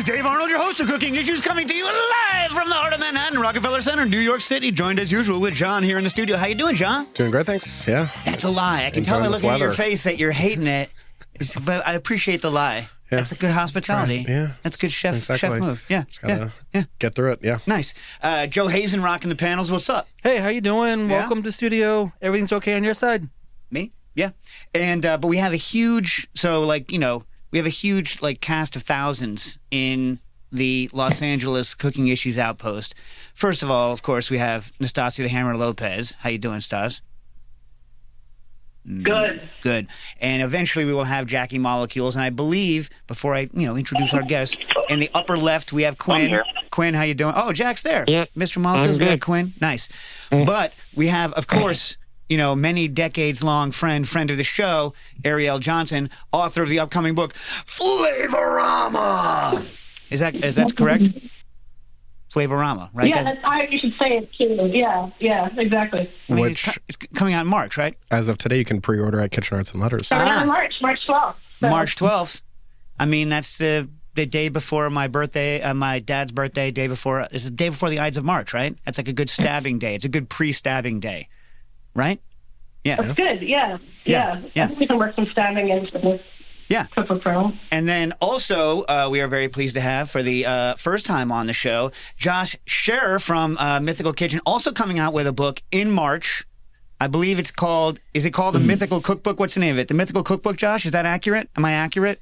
is Dave Arnold, your host of Cooking Issues, coming to you live from the heart of Manhattan, Rockefeller Center, New York City, joined as usual with John here in the studio. How you doing, John? Doing great, thanks. Yeah. That's a lie. I can tell by looking at your face that you're hating it. But I appreciate the lie. Yeah. That's a good hospitality. Yeah. That's a good chef move. Yeah. Just gotta get through it. Yeah. Nice. Joe Hazen rocking the panels. What's up? Hey, how you doing? Yeah. Welcome to studio. Everything's okay on your side? Me? Yeah. And but we have a huge we have a huge cast of thousands in the Los Angeles Cooking Issues Outpost. First of all, of course, we have Nastasia the Hammer Lopez. How you doing, Stas? Good. Good. And eventually we will have Jackie Molecules. And I believe, before I introduce our guest, in the upper left we have Quinn. Quinn, how you doing? Oh, Jack's there. Yeah. Mr. Molecules, we have Quinn. Nice. But we have, of course, many decades-long friend of the show, Ariel Johnson, author of the upcoming book, Flavorama. Is that correct? Flavorama, right? Yeah, that's how you should say it too. Yeah, exactly. I mean, it's coming out in March, right? As of today, you can pre-order at Kitchen Arts and Letters. March 12th. So. March 12th. I mean, that's the day before my birthday, my dad's birthday, it's the day before the Ides of March, right? That's like a good stabbing day. It's a good pre-stabbing day, right? Yeah. That's good, yeah. I think we can work some stabbing into this. Yeah. Super Pro. And then also, we are very pleased to have, for the first time on the show, Josh Scherer from Mythical Kitchen, also coming out with a book in March. I believe is it called The Mythical Cookbook? What's the name of it? The Mythical Cookbook, Josh? Is that accurate? Am I accurate?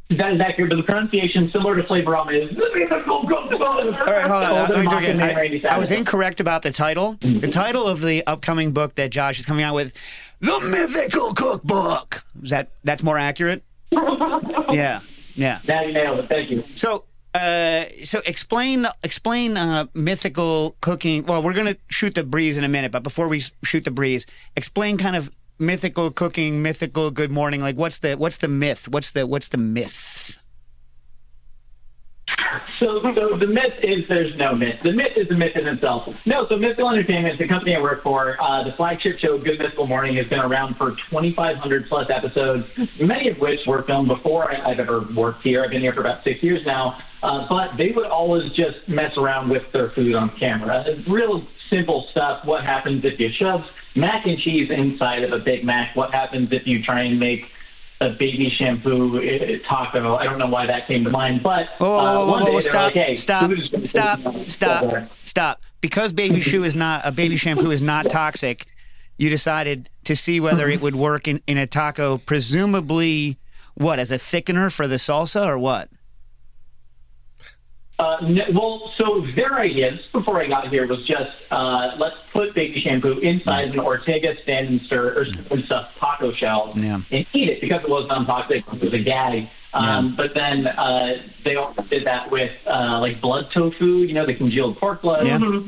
That is accurate, but the pronunciation, similar to Flavorama, is The Mythical Cookbook. All right, hold on. Let me do it again. I was incorrect about the title. The title of the upcoming book that Josh is coming out with, The Mythical Cookbook. That's more accurate? Yeah. Now you nailed it. Thank you. So explain mythical cooking. Well, we're going to shoot the breeze in a minute, but before we shoot the breeze, explain kind of mythical cooking, mythical good morning. Like what's the myth? What's the myth? So the myth is there's no myth. The myth is the myth in itself. No, so Mythical Entertainment, the company I work for, the flagship show Good Mythical Morning has been around for 2,500 plus episodes, many of which were filmed before I've ever worked here. I've been here for about 6 years now. But they would always just mess around with their food on camera. Real simple stuff. What happens if you shove mac and cheese inside of a Big Mac? What happens if you try and make a baby shampoo taco? I don't know why that came to mind, but one day stop, like, hey, stop. Because baby shampoo is not toxic, you decided to see whether it would work in a taco, presumably, as a thickener for the salsa or what? Well, so their ideas before I got here was just let's put baby shampoo inside an Ortega stand and stir or stuff taco shell and eat it because it was non-toxic. It was a gag. But then they also did that with blood tofu, the congealed pork blood.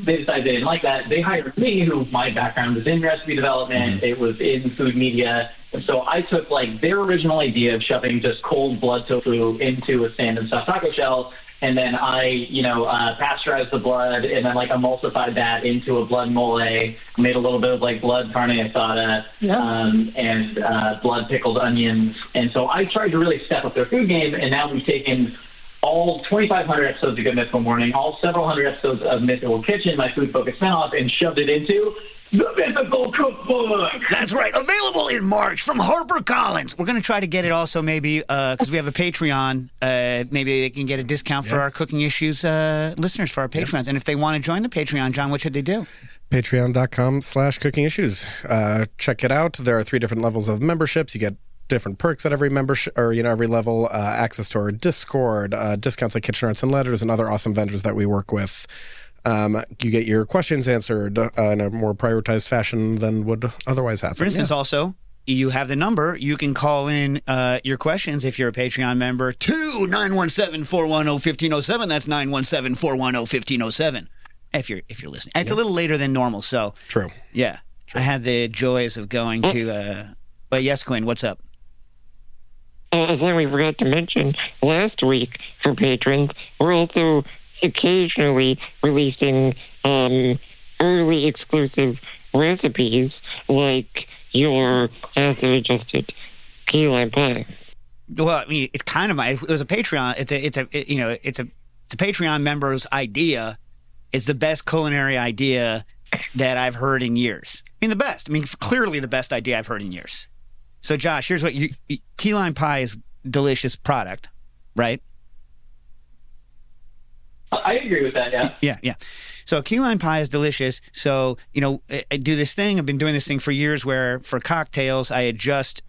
They decided they didn't like that. They hired me, who my background was in recipe development. It was in food media. And so I took their original idea of shoving just cold blood tofu into a stand and stuffed taco shell. And then I, pasteurized the blood and then emulsified that into a blood mole, made a little bit of blood carne asada, and blood pickled onions. And so I tried to really step up their food game. And now we've taken all 2,500 episodes of Good Mythical Morning, all several hundred episodes of Mythical Kitchen, my food focused spinoff, and shoved it into The Mythical Cookbook. That's right. Available in March from HarperCollins. We're going to try to get it also maybe because we have a Patreon. Maybe they can get a discount for our Cooking Issues listeners, for our Patreons. And if they want to join the Patreon, John, what should they do? Patreon.com/Cooking Issues. Check it out. There are 3 different levels of memberships. You get different perks at every membership or every level, access to our Discord, discounts like Kitchen Arts and Letters and other awesome vendors that we work with. You get your questions answered in a more prioritized fashion than would otherwise happen. For instance, also, you have the number. You can call in your questions if you're a Patreon member to 917-410-1507. That's 917-410-1507. If you're listening. And it's a little later than normal, so. True. Yeah. True. I had the joys of going to but yes, Quinn, what's up? As we forgot to mention last week for patrons, we're also occasionally releasing early exclusive recipes like your acid-adjusted key lime pie. Well, I mean, it's kind of it was a Patreon. It's a Patreon member's idea. It's the best culinary idea that I've heard in years. I mean, the best. I mean, clearly the best idea I've heard in years. So, Josh, here's what key lime pie is delicious product, right? I agree with that, yeah. Yeah. So key lime pie is delicious. So, I do this thing. I've been doing this thing for years where for cocktails, I adjust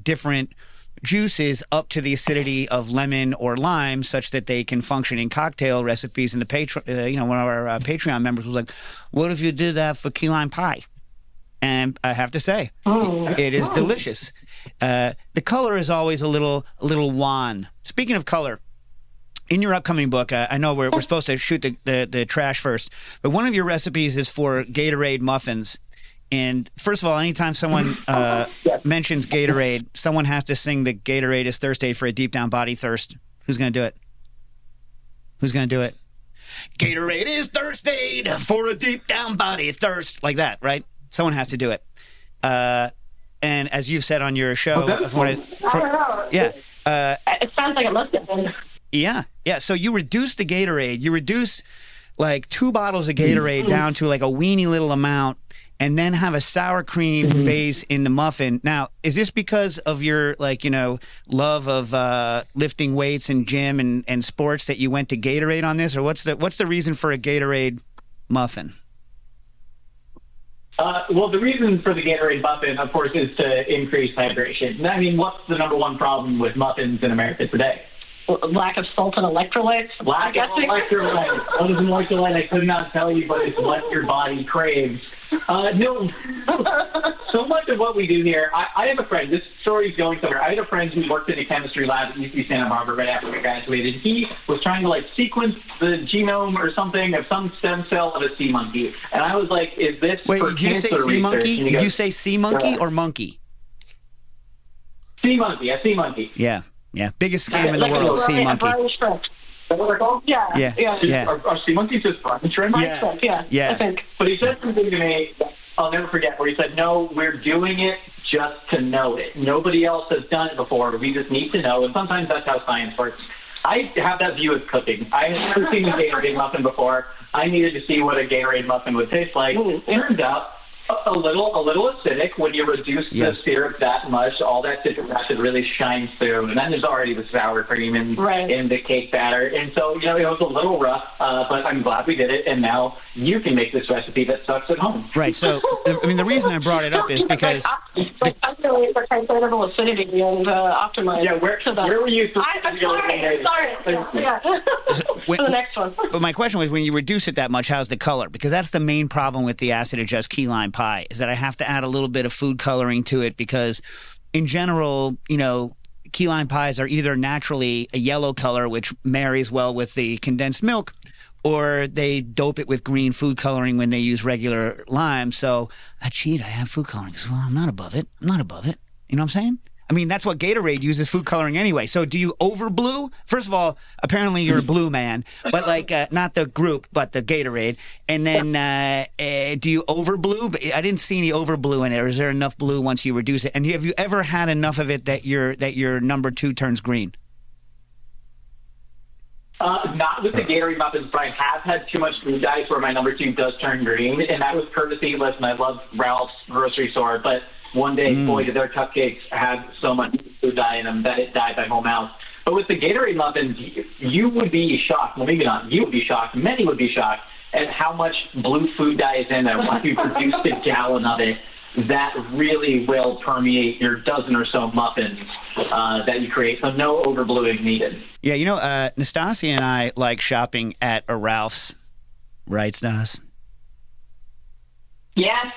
different juices up to the acidity of lemon or lime such that they can function in cocktail recipes. And one of our Patreon members was like, what if you did that for key lime pie? And I have to say, it is delicious. The color is always a little wan. Speaking of color, in your upcoming book, I know we're supposed to shoot the trash first, but one of your recipes is for Gatorade muffins. And first of all, anytime someone mentions Gatorade, someone has to sing the Gatorade is thirst aid for a deep down body thirst. Who's going to do it? Gatorade is thirst aid for a deep down body thirst. Like that, right? Someone has to do it. And as you've said on your show, I don't know. It sounds like it must have been. Yeah. So you reduce the Gatorade. You reduce like 2 bottles of Gatorade down to like a weeny little amount, and then have a sour cream base in the muffin. Now, is this because of your love of lifting weights and gym and sports that you went to Gatorade on this, or what's the reason for a Gatorade muffin? Well, the reason for the Gatorade muffin, of course, is to increase hydration. I mean, what's the number one problem with muffins in America today? Lack of salt and electrolytes. Lack of electrolytes. What is an electrolyte? I could not tell you, but it's what your body craves. No. So much of what we do here, I have a friend. This story's going somewhere. I had a friend who worked in a chemistry lab at UC Santa Barbara right after we graduated. He was trying to sequence the genome or something of some stem cell of a sea monkey. And I was like, is this Wait, for did you say cancer sea monkey? research? Did you say sea monkey or monkey? Sea monkey, a sea monkey. Yeah. Biggest scam in the world, sea monkey. Brine shrimp. Is that what they're called? Yeah. Are sea monkeys just brine shrimp? Yeah. I think. But he said something to me I'll never forget, where he said, no, we're doing it just to know it. Nobody else has done it before. We just need to know. And sometimes that's how science works. I have that view of cooking. I had never seen a Gatorade muffin before. I needed to see what a Gatorade muffin would taste like. Turns out a little acidic. When you reduce the syrup that much, all that citric acid really shines through. And then there's already the sour cream in the cake batter. And so, it was a little rough, but I'm glad we did it. And now you can make this recipe that sucks at home. Right. So, the reason I brought it up is because... Optimally for translatable acidity and optimize. Yeah, where were you? I'm sorry. Yeah. For the next one. But my question was, when you reduce it that much, how's the color? Because that's the main problem with the acid adjust key lime pie, is that I have to add a little bit of food coloring to it because, in general, key lime pies are either naturally a yellow color, which marries well with the condensed milk, or they dope it with green food coloring when they use regular lime. So I cheat. I have food coloring. So I'm not above it. You know what I'm saying? I mean, that's what Gatorade uses food coloring anyway. So do you over blue? First of all, apparently you're a blue man, but not the group, but the Gatorade. And then do you over blue? But I didn't see any over blue in it. Or is there enough blue once you reduce it? And have you ever had enough of it that your number 2 turns green? Not with the Gatorade muffins, but I have had too much food dyes where my number 2 does turn green, and that was courtesy. Listen, I love Ralph's grocery store, but one day, boy, did their cupcakes have so much food dye in them that it dyed my whole mouth. But with the Gatorade muffins, you would be shocked. Well, maybe not. You would be shocked. Many would be shocked at how much blue food dye is in there. Once you produce a gallon of it, that really will permeate your dozen or so muffins that you create. So no overbluing needed. Yeah, Nastasia and I like shopping at a Ralph's. Right, Stas? Yes.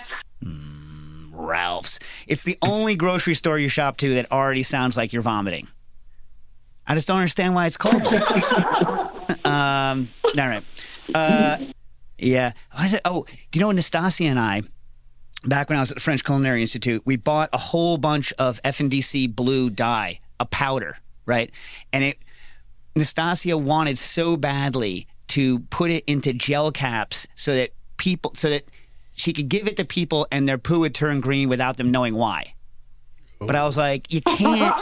Ralph's. It's the only grocery store you shop to that already sounds like you're vomiting. I just don't understand why it's called that. All right. Yeah. Do you know Nastasia and I, back when I was at the French Culinary Institute, we bought a whole bunch of FNDC blue dye, a powder, right? And Nastasia wanted so badly to put it into gel caps so that she could give it to people and their poo would turn green without them knowing why. But I was like, you can't.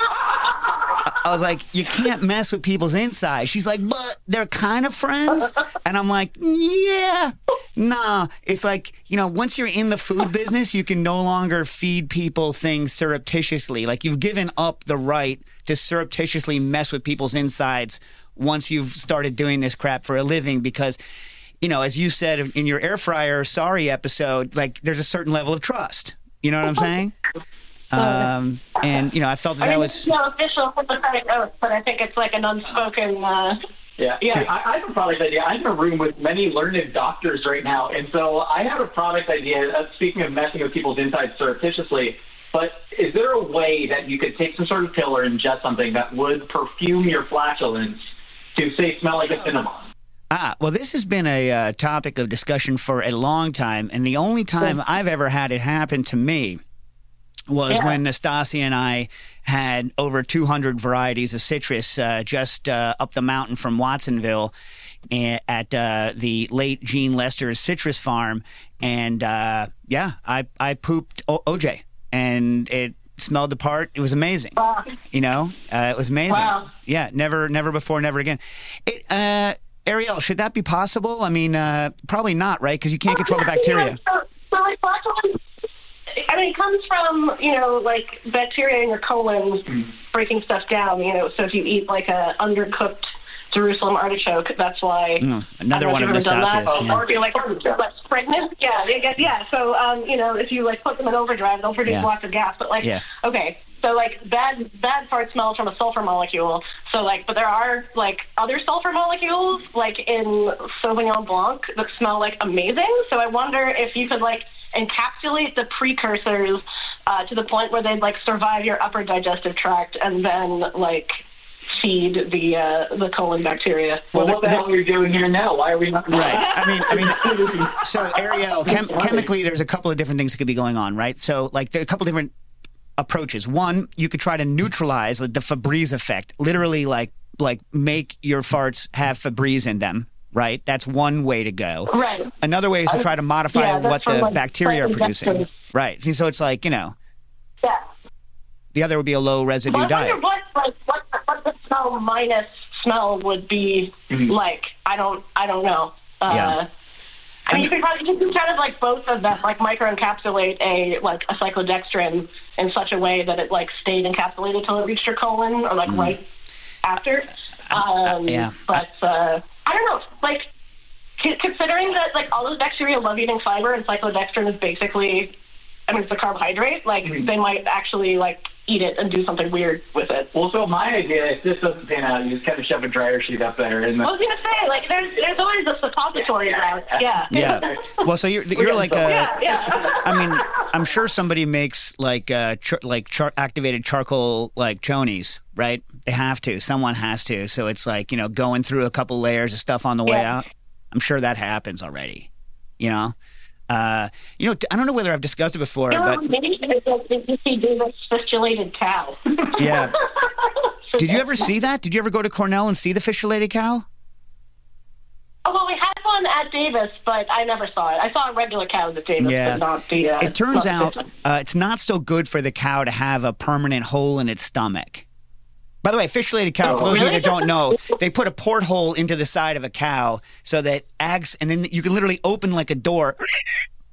I was like, you can't mess with people's insides. She's like, but they're kind of friends. And I'm like, yeah, nah. It's like, once you're in the food business, you can no longer feed people things surreptitiously. Like, you've given up the right to surreptitiously mess with people's insides once you've started doing this crap for a living, because, as you said in your air fryer sorry episode, like, there's a certain level of trust. You know what I'm saying? And, I felt that was... It's not official Hippocratic oath, but I think it's like an unspoken... Yeah. I have a product idea. I'm in a room with many learned doctors right now, and so I have a product idea, speaking of messing with people's insides surreptitiously, but is there a way that you could take some sort of pill or ingest something that would perfume your flatulence to, say, smell like a cinema? Well, this has been a topic of discussion for a long time, and the only time I've ever had it happen to me was when Nastasia and I had over 200 varieties of citrus just up the mountain from Watsonville at the late Gene Lester's citrus farm. And, I pooped OJ, and it smelled the part. It was amazing. Wow. It was amazing. Wow. Yeah, never before, never again. Ariel, should that be possible? I mean, probably not, right? Because you can't control the bacteria. So like flatulence, it comes from, like bacteria in your colon breaking stuff down, so if you eat like a undercooked Jerusalem artichoke, that's why. Another one of Nastasia's. Or if you're like pregnant. Yeah. So, if you like put them in overdrive, they'll produce lots of gas. But okay. So, like, bad fart smells from a sulfur molecule. So, like, but there are, like, other sulfur molecules, like, in Sauvignon Blanc that smell, like, amazing. So I wonder if you could, like, encapsulate the precursors to the point where they'd, like, survive your upper digestive tract and then, like, feed the colon bacteria. Well, what the hell are we doing here now? Why are we not? Right. I mean, so, Ariel, chemically, there's a couple of different things that could be going on, right? So, like, there are a couple different approaches. One, you could try to neutralize the Febreze effect, literally like make your farts have Febreze in them, right? That's one way to go. Right. Another way is to try to modify what the bacteria are producing. Right. So it's like, Yeah. The other would be a low residue diet. What the smell minus smell would be like. I don't know. I mean, you could kind of like both of them, like microencapsulate a cyclodextrin in such a way that it like stayed encapsulated till it reached your colon, or like right after. But I don't know. Like, considering that like all those bacteria love eating fiber, and cyclodextrin is basically, it's a carbohydrate. Like they might actually like eat it and do something weird with it. Well, so my idea, if this doesn't pan out, you just kind of shove a dryer sheet up there. And I was gonna say, like, there's always a suppository route. Yeah. Well, so you're like I mean, I'm sure somebody makes like activated charcoal like chonies, right? They have to. Someone has to. So it's like, going through a couple layers of stuff on the way out. I'm sure that happens already. I don't know whether I've discussed it before, but maybe it's a fistulated cow. Yeah. Did you ever see that? Did you ever go to Cornell and see the fistulated cow? Oh, well, we had one at Davis, but I never saw it. I saw regular cows at Davis, but not the... it turns out it's not so good for the cow to have a permanent hole in its stomach. By the way, fistulated cow, for those of you that don't know, they put a porthole into the side of a cow so that and then you can literally open like a door,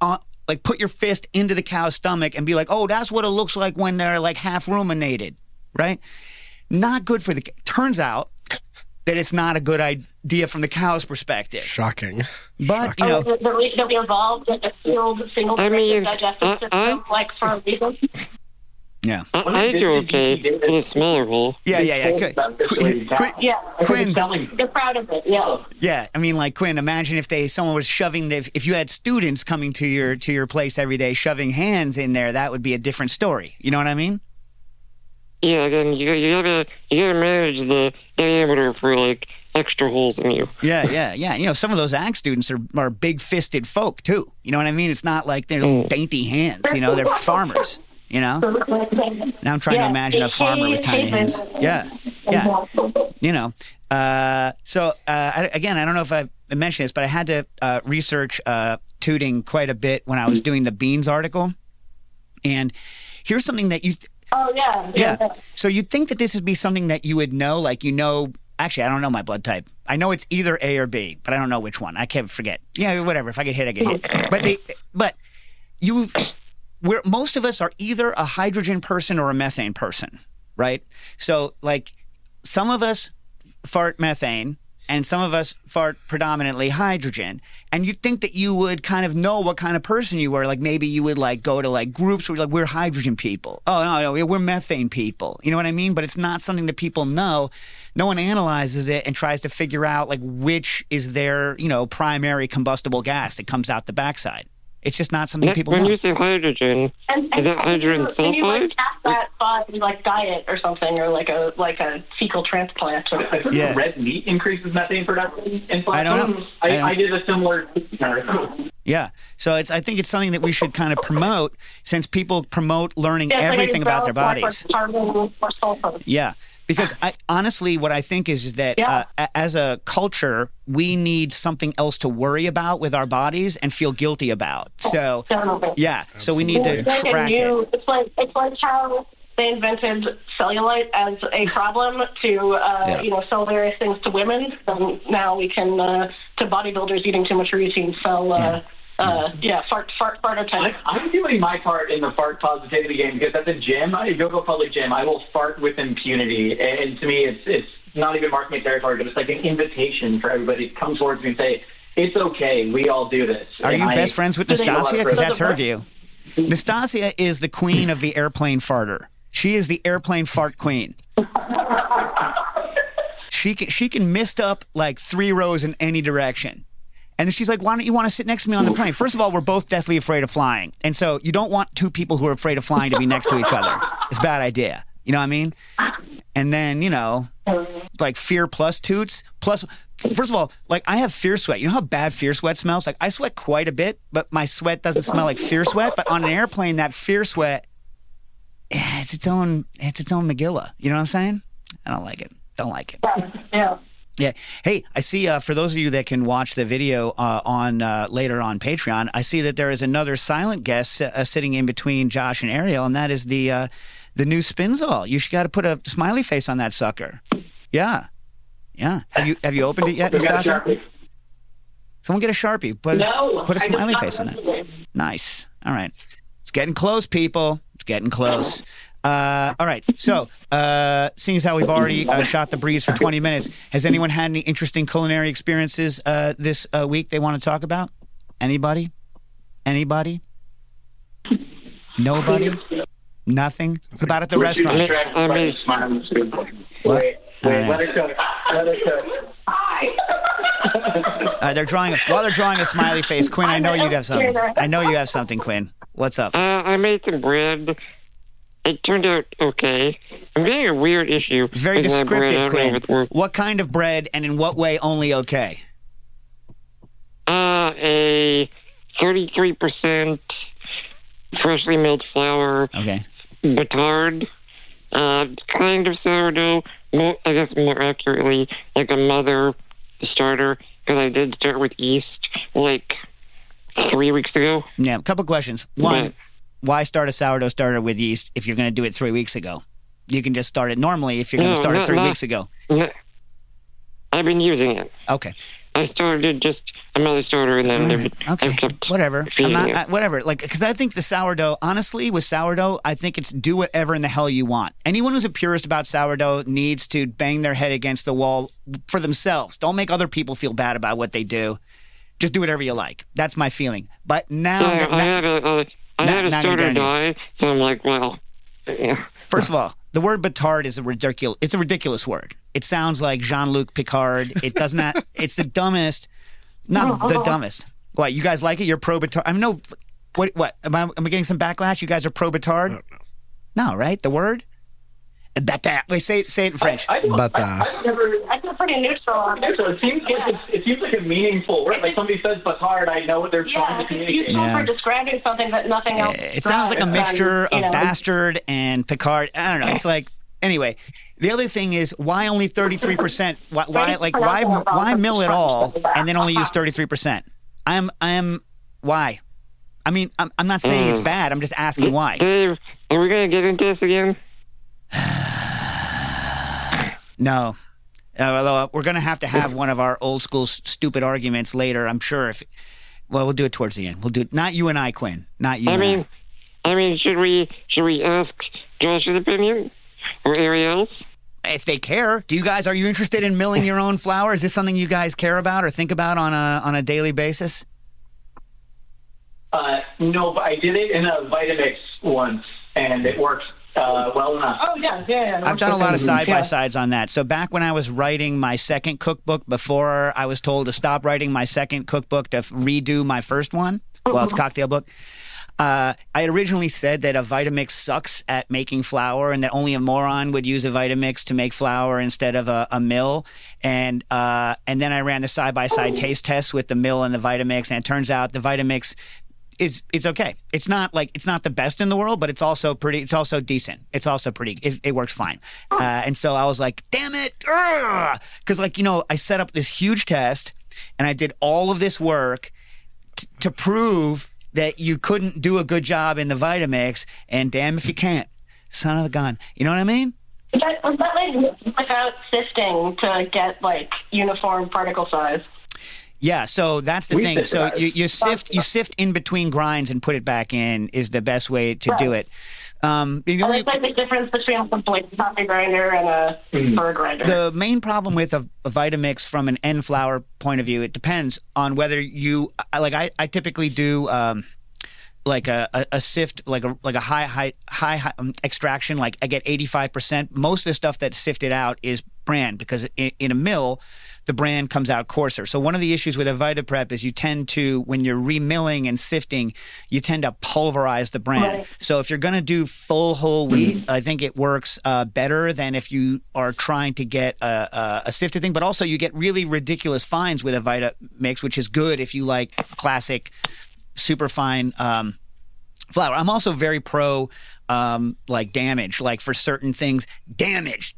like put your fist into the cow's stomach and be like, oh, that's what it looks like when they're like half ruminated, right? Not good for turns out that it's not a good idea from the cow's perspective. Shocking. But, that we evolved a sealed single digestive system, like for a reason. Yeah. I do okay in a smaller hole. Yeah. Quinn. They're proud of it, yeah. Yeah, I mean, like, Quinn, imagine if someone was shoving, if you had students coming to your place every day shoving hands in there, that would be a different story. You know what I mean? Yeah, then you gotta manage the diameter for, like, extra holes in you. Yeah. Some of those ag students are big-fisted folk, too. You know what I mean? It's not like they're little dainty hands. They're farmers. Now I'm trying to imagine a farmer with tiny hands. Yeah. So again, I don't know if I mentioned this, but I had to research tooting quite a bit when I was doing the beans article. And here's something that Oh, yeah. Yeah. So you'd think that this would be something that you would know, like, actually, I don't know my blood type. I know it's either A or B, but I don't know which one. I can't forget. Yeah, whatever. If I get hit, I get hit. But most of us are either a hydrogen person or a methane person, right? So, like, some of us fart methane, and some of us fart predominantly hydrogen. And you'd think that you would kind of know what kind of person you were. Like, maybe you would, like, go to, like, groups where, like, we're hydrogen people. Oh, no, we're methane people. You know what I mean? But it's not something that people know. No one analyzes it and tries to figure out, like, which is their, primary combustible gas that comes out the backside. It's just not something people know. When you say hydrogen, is that hydrogen sulfide? And you like pass that by like diet or something, or like a fecal transplant. I think the red meat increases methane production in flat. I don't know. I did a similar. Yeah, so I think it's something that we should kind of promote, since people promote learning everything about their bodies. Yeah. Because honestly, what I think is that as a culture, we need something else to worry about with our bodies and feel guilty about. So, so we need to crack it. It's like how they invented cellulite as a problem to, sell various things to women. And now we can, to bodybuilders eating too much routine, sell... fartotype. I'm doing my part in the fart positivity game, because at the gym, I go to a public gym, I will fart with impunity. And to me, it's not even marking my territory, but it's like an invitation for everybody to come towards me and say, it's okay, we all do this. Are you best friends with Nastasia? Because that's her view. Nastasia is the queen of the airplane farter. She is the airplane fart queen. She can mist up like 3 rows in any direction. And then she's like, why don't you want to sit next to me on the plane? First of all, we're both deathly afraid of flying. And so you don't want 2 people who are afraid of flying to be next to each other. It's a bad idea. You know what I mean? And then, like fear plus toots. Plus, first of all, like I have fear sweat. You know how bad fear sweat smells? Like I sweat quite a bit, but my sweat doesn't smell like fear sweat. But on an airplane, that fear sweat, it's its own Megillah. You know what I'm saying? I don't like it. Don't like it. Yeah. Yeah. Hey, I see for those of you that can watch the video on later on Patreon, I see that there is another silent guest sitting in between Josh and Ariel, and that is the new Spinzall. You got to put a smiley face on that sucker. Yeah. Yeah. Have you opened it yet, Nastasia? Someone get a Sharpie. Put a smiley face on it. Nice. All right. It's getting close, people. It's getting close. All right. So, seeing as how we've already shot the breeze for 20 minutes, has anyone had any interesting culinary experiences this week they want to talk about? Anybody? Anybody? Nobody? Nothing? What about at the restaurant? What? Let her cook. Let her cook. They're drawing a smiley face. Quinn, I know you have something. I know you have something, Quinn. What's up? I made some bread. It turned out okay. I'm getting a weird issue. It's very descriptive, Quinn. What kind of bread, and in what way only okay? A 33% freshly milled flour. Okay. Batard. Kind of sourdough. I guess more accurately, like a mother starter, because I did start with yeast like 3 weeks ago. Yeah, a couple questions. One, why start a sourdough starter with yeast if you're going to do it 3 weeks ago? You can just start it normally if you're going to start it 3 weeks ago. I've been using it. Okay. I started just another starter, and then whatever. Whatever. Like, because I think the sourdough, honestly, with sourdough, I think it's do whatever in the hell you want. Anyone who's a purist about sourdough needs to bang their head against the wall for themselves. Don't make other people feel bad about what they do. Just do whatever you like. That's my feeling. But now, I had a starter die, so I'm like, well, yeah. First of all, the word batard is a ridiculous word. It sounds like Jean-Luc Picard. It does not. It's the dumbest. Not the dumbest. What, you guys like it? You're pro batard. I mean, no. What? Am I getting some backlash? You guys are pro batard? No, right? The word. Wait, say it in French. I feel pretty neutral on it. So it seems like a meaningful word. Like somebody says batard, I know what they're trying to communicate. It's useful for describing something that nothing else. It sounds like a mixture of bastard and Picard. I don't know. It's like, anyway. The other thing is, why only 33%? Why mill it all and then only use 33%? Why? I mean, I'm not saying it's bad. I'm just asking why. Dave, are we going to get into this again? No. Although we're going to have one of our old school stupid arguments later, I'm sure. We'll do it towards the end. We'll do it. Not you and I, Quinn. Not you and I. I mean, should we ask Josh's opinion or Ariel's? If they care. Are you interested in milling your own flour? Is this something you guys care about or think about on a daily basis? No, but I did it in a Vitamix once, and it worked well enough. Oh, yeah. I've done a lot of side-by-sides on that. So back when I was writing my second cookbook, before I was told to stop writing my second cookbook to redo my first one, well, it's a cocktail book, I had originally said that a Vitamix sucks at making flour and that only a moron would use a Vitamix to make flour instead of a mill. And then I ran the side-by-side taste test with the mill and the Vitamix, and it turns out the Vitamix it's okay. It's not the best in the world, but it's also decent. It's also it works fine. And so I was like, damn it. Because I set up this huge test and I did all of this work to prove that you couldn't do a good job in the Vitamix, and damn if you can't. Son of a gun. You know what I mean? Was that like without sifting to get like uniform particle size? Yeah, so that's the thing. So you sift in between grinds and put it back in is the best way to do it. There's like the difference between a blade coffee grinder and a burr grinder. The main problem with a Vitamix from an end flour point of view, it depends on whether you I typically do like a sift, like a high extraction. Like I get 85%. Most of the stuff that's sifted out is bran, because in a mill, the bran comes out coarser. So one of the issues with a VitaPrep is you tend to, when you're remilling and sifting, you tend to pulverize the bran. Right. So if you're going to do full whole wheat, I think it works better than if you are trying to get a sifted thing. But also you get really ridiculous fines with a Vitamix, which is good if you like classic super fine flour. I'm also very pro like damage, like for certain things, damage.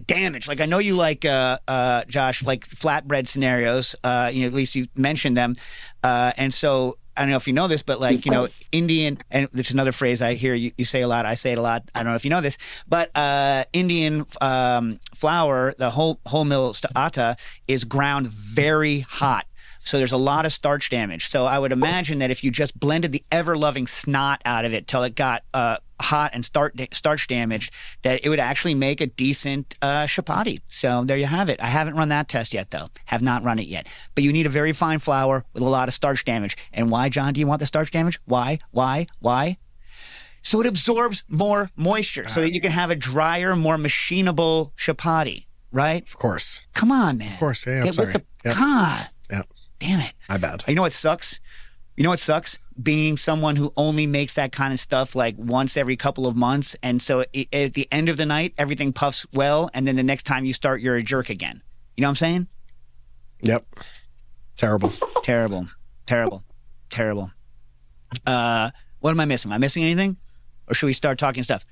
Like I know you like Josh, like flatbread scenarios, at least you mentioned them. And so I don't know if you know this, but like, Indian, and there's another phrase I hear you say a lot. I say it a lot. I don't know if you know this, but Indian flour, the whole mill atta, is ground very hot. So there's a lot of starch damage. So I would imagine that if you just blended the ever-loving snot out of it till it got hot and starch damage, that it would actually make a decent chapati. So there you have it. I haven't run that test yet, though. Have not run it yet. But you need a very fine flour with a lot of starch damage. And why, John, do you want the starch damage? Why? So it absorbs more moisture so that you can have a drier, more machinable chapati, right? Of course. Come on, man. Of course, yeah, I'm sorry. God. Yeah. Damn it. My bad. You know what sucks? Being someone who only makes that kind of stuff like once every couple of months. And so at the end of the night, everything puffs well. And then the next time you start, you're a jerk again. You know what I'm saying? Yep. Terrible. Terrible. What am I missing? Am I missing anything? Or should we start talking stuff?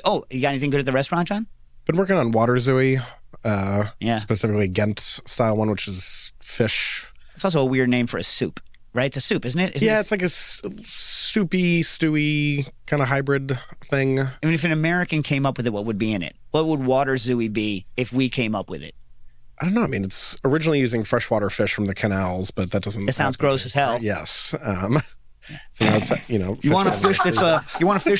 Oh, you got anything good at the restaurant, John? Been working on water zooey. Yeah. Specifically Ghent style one, which is fish. It's also a weird name for a soup, right? It's a soup, isn't it? It's like a soupy, stewy kind of hybrid thing. I mean, if an American came up with it, what would be in it? What would water zooey be if we came up with it? I don't know. I mean, it's originally using freshwater fish from the canals, but that doesn't. It sounds gross as hell. Yes. So now it's you want a fish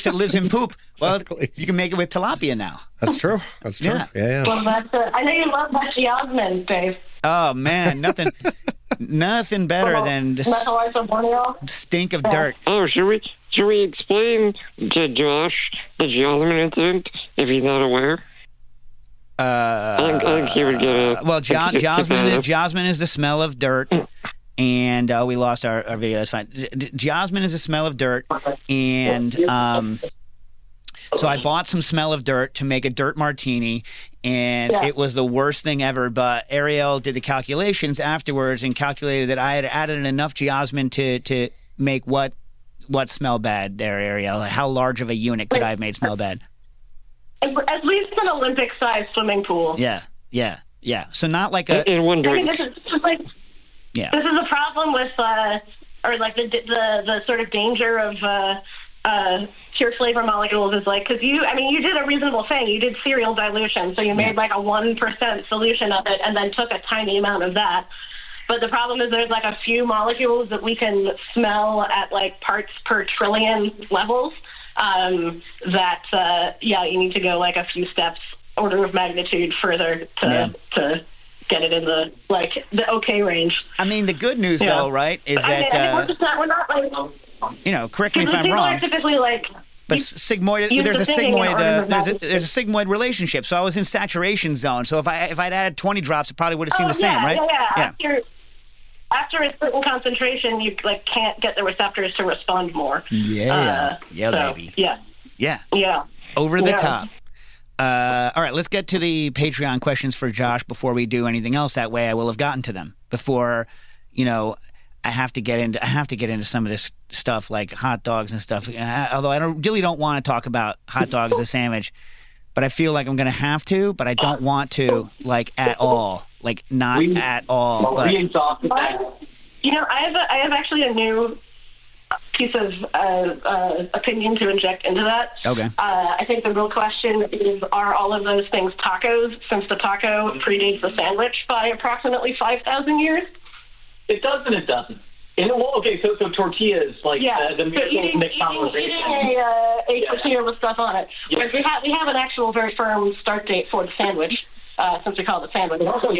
that lives in poop. Well, exactly. You can make it with tilapia now. That's true. Yeah. Well, I know you love that Yasmin, Dave. Oh man, nothing better than the stink of dirt. Oh, should we explain to Josh the Jasmine incident if he's not aware? I think he would get it. Well, Jasmine is the smell of dirt. And we lost our video. That's fine. Jasmine is the smell of dirt. And so I bought some smell of dirt to make a dirt martini. And it was the worst thing ever. But Ariel did the calculations afterwards and calculated that I had added enough Jasmine to make what smell bad there, Ariel? How large of a unit could I have made smell bad? At least an Olympic-sized swimming pool. Yeah. So not like a... In one I mean, this is like... Yeah. This is a problem with or like the sort of danger of pure flavor molecules is like, because you did a reasonable thing. You did cereal dilution, so you made like a 1% solution of it, and then took a tiny amount of that. But the problem is there's like a few molecules that we can smell at like parts per trillion levels. You need to go like a few steps, order of magnitude further to get it in the okay range. I mean, the good news though, right, is that we're not like, correct me if I'm wrong. Are typically like. But sigmoid, there's a sigmoid relationship. So I was in saturation zone. So if I'd added 20 drops, it probably would have seemed the same, right? Yeah. After a certain concentration, you like can't get the receptors to respond more. Baby. Yeah. Over the top. All right, let's get to the Patreon questions for Josh before we do anything else. That way, I will have gotten to them before, I have to get into some of this stuff like hot dogs and stuff. Although I really don't want to talk about hot dogs as a sandwich, but I feel like I'm going to have to. But I don't want to at all. At all. But I have actually a new piece of opinion to inject into that. Okay. I think the real question is, are all of those things tacos, since the taco predates the sandwich by approximately 5,000 years? It does and it doesn't. So tortillas, the eating a tortilla with stuff on it. Whereas we have an actual very firm start date for the sandwich. Since we call it a sandwich. Tacos,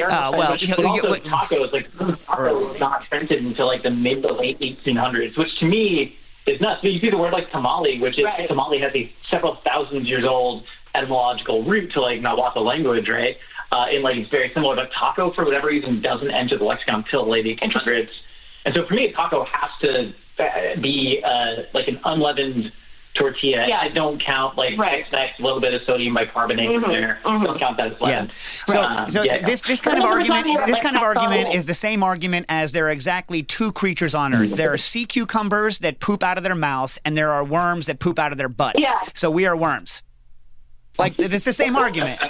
taco was not invented until the mid to late 1800s, which to me is nuts. But you see the word tamale, which is tamale has a several thousand years old etymological root to Nahuatl language, right? It's very similar. But taco, for whatever reason, doesn't enter the lexicon until the late 1800s. And so for me, a taco has to be an unleavened tortilla. I don't count a little bit of sodium bicarbonate in there. Don't count that as leaven. This kind of argument is the same argument as there are exactly two creatures on Earth. There are sea cucumbers that poop out of their mouth, and there are worms that poop out of their butts. So we are worms. It's the same argument.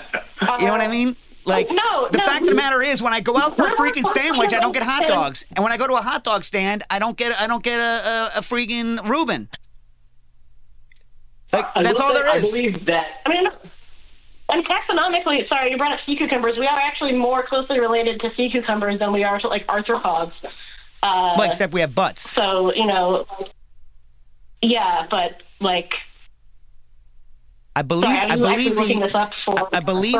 You know what I mean? The fact of the matter is, when I go out for a freaking sandwich, I don't get hot dogs, and when I go to a hot dog stand, I don't get a freaking Reuben. That's all there is. I believe that. And taxonomically, sorry, you brought up sea cucumbers. We are actually more closely related to sea cucumbers than we are to arthropods. Except we have butts. So but I believe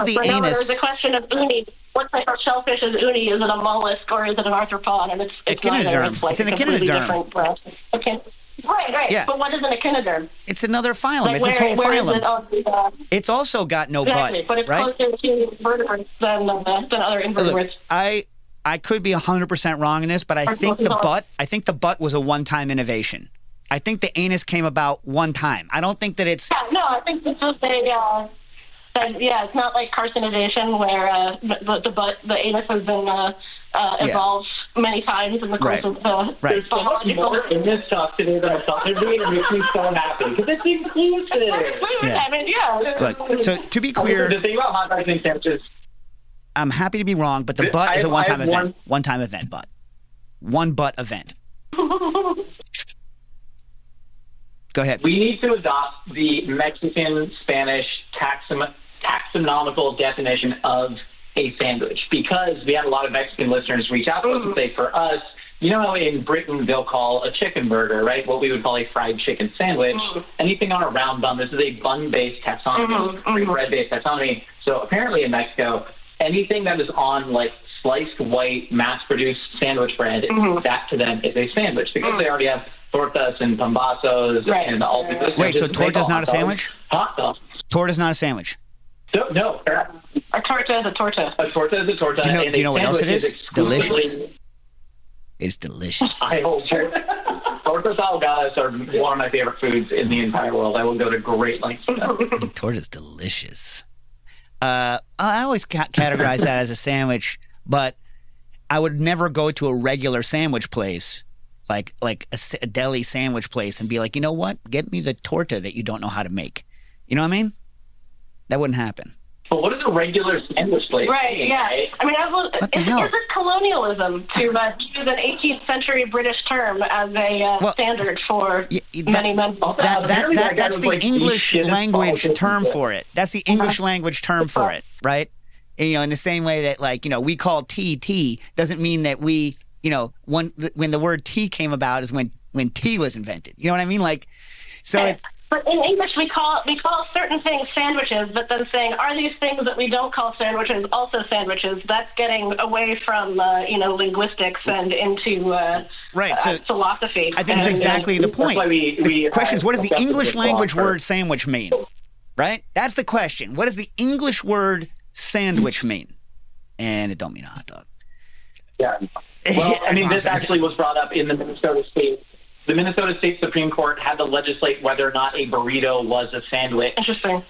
the anus. There's a question of uni. What type of shellfish is uni? Is it a mollusk or is it an arthropod? And it's echinoderm. It's an echinoderm. Right. Yeah. But what is an echinoderm? It's another phylum. It's its whole phylum. It's also got no butt, but it's closer to vertebrates than other invertebrates. Look, I could be 100% wrong in this, but I think the butt was a one-time innovation. I think the anus came about one time. I don't think that it's. I think this was it's not like carcinization where the anus has been evolved many times in the course of the biological. In this talk today that I thought there'd be, and makes me so happy because it's inclusive. Look, so to be clear, the thing about hot dogs and sandwiches. I'm happy to be wrong, but the butt is a one-time event. One-time event, butt. One butt event. Go ahead. We need to adopt the Mexican-Spanish taxonomical definition of a sandwich because we had a lot of Mexican listeners reach out to us and say, for us, how in Britain they'll call a chicken burger, right? What we would call a fried chicken sandwich. Anything on a round bun. This is a bun-based taxonomy, bread-based taxonomy. So apparently in Mexico, anything that is on sliced white mass-produced sandwich bread, that to them is a sandwich because they already have tortas and pambazos and all these. Wait, so torta's not a sandwich? Hot dogs. Torta's not a sandwich. No. A torta is a torta. A torta is a torta. Do you know what else it is? Delicious. It's delicious. I hope so. Tortas ahogadas are one of my favorite foods in the entire world. I will go to great lengths for them. Torta's delicious. I always categorize that as a sandwich, but I would never go to a regular sandwich place. Like a deli sandwich place and be like, you know what? Get me the torta that you don't know how to make. You know what I mean? That wouldn't happen. But what is a regular sandwich plate? Right, yeah. Right? I mean, What the hell? is it colonialism to use an 18th century British term as a standard for many men? That's the like, English shit language politics term and for it. That's the English language term for it, right? And, in the same way that, like, we call tea doesn't mean that we, when the word tea came about is when tea was invented. You know what I mean? Like, so it's. But in English, we call certain things sandwiches, but then saying, are these things that we don't call sandwiches also sandwiches? That's getting away from, linguistics and into philosophy. I think that's exactly the point. The question is, what does the English language word sandwich mean? Right? That's the question. What does the English word sandwich mean? And it don't mean a hot dog. Yeah. Well, I mean, this actually was brought up in the Minnesota State. The Minnesota State Supreme Court had to legislate whether or not a burrito was a sandwich. Interesting.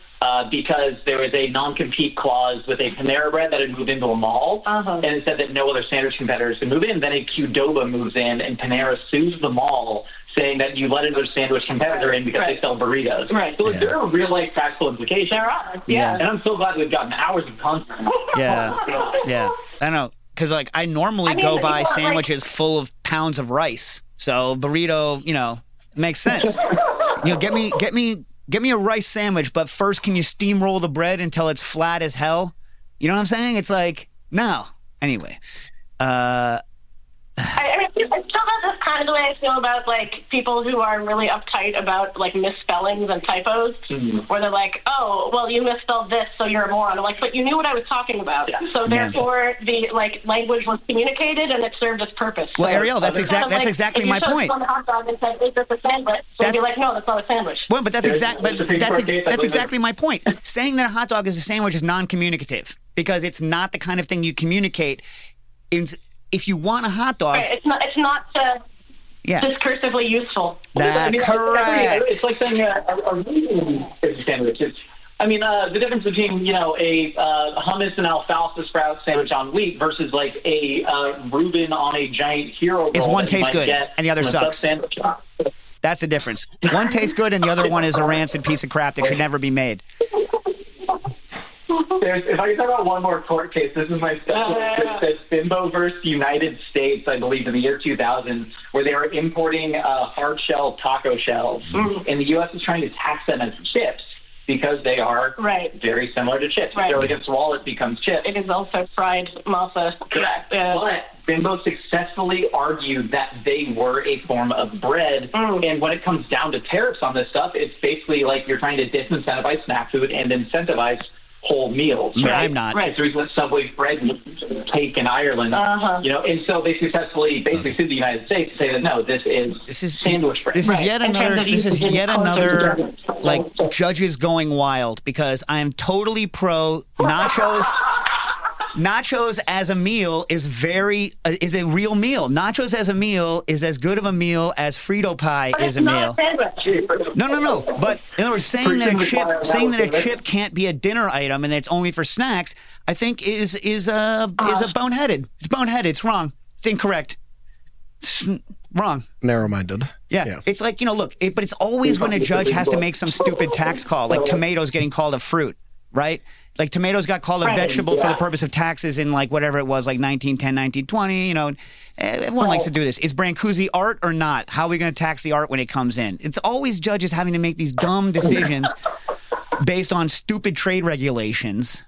Because there was a non-compete clause with a Panera Bread that had moved into a mall, and it said that no other sandwich competitors could move in. Then a Qdoba moves in, and Panera sues the mall, saying that you let another sandwich competitor in because they sell burritos. Right. So there are real-life practical implications. There are. Yeah. And I'm so glad we've gotten hours of content. Yeah. I know. Because, like, I normally go buy sandwiches full of pounds of rice. So burrito, makes sense. Get me a rice sandwich, but first, can you steamroll the bread until it's flat as hell? You know what I'm saying? It's like, no. Anyway, I mean, it's still not this kind of the way I feel about, like, people who are really uptight about, like, misspellings and typos, where they're like, oh, well, you misspelled this, so you're a moron. I'm like, but you knew what I was talking about. Yeah. So therefore, the, like, language was communicated and it served its purpose. Well, so, Ariel, that's exactly my point. If you on the hot dog and said, is this a sandwich? So you'd be like, no, that's not a sandwich. Well, but that's exactly my point. Saying that a hot dog is a sandwich is non-communicative because it's not the kind of thing you communicate. If you want a hot dog, right, it's not discursively useful. That's correct. It's like saying a Reuben is a sandwich. The difference between a hummus and alfalfa sprout sandwich on wheat versus like a Reuben on a giant hero roll is one tastes good and the other sucks. That's the difference. One tastes good and the other one is a rancid piece of crap that should never be made. If I can talk about one more court case, this is my special. It says Bimbo versus United States, I believe, in the year 2000, where they were importing hard shell taco shells, and the U.S. is trying to tax them as chips because they are very similar to chips. Right. If they're against wall, it becomes chips. It is also fried masa. Correct. But Bimbo successfully argued that they were a form of bread, and when it comes down to tariffs on this stuff, it's basically like you're trying to disincentivize snack food and incentivize whole meals. Right? I'm not. Right. So he's what Subway bread take in Ireland. And so they successfully sued the United States to say that no, this is sandwich bread. This is yet another like judges going wild because I am totally pro nachos. Nachos as a meal is a real meal. Nachos as a meal is as good of a meal as Frito pie is a meal. No. But in other words, saying that a chip can't be a dinner item and that it's only for snacks, I think is boneheaded. It's boneheaded. It's wrong. It's incorrect. It's wrong. Narrow-minded. Yeah. It's like, but it's always when a judge has to make some stupid tax call, like tomatoes getting called a fruit, right? Like tomatoes got called a vegetable for the purpose of taxes in like whatever it was, like 1910, 1920. Everyone likes to do this. Is Brancusi art or not? How are we going to tax the art when it comes in? It's always judges having to make these dumb decisions based on stupid trade regulations.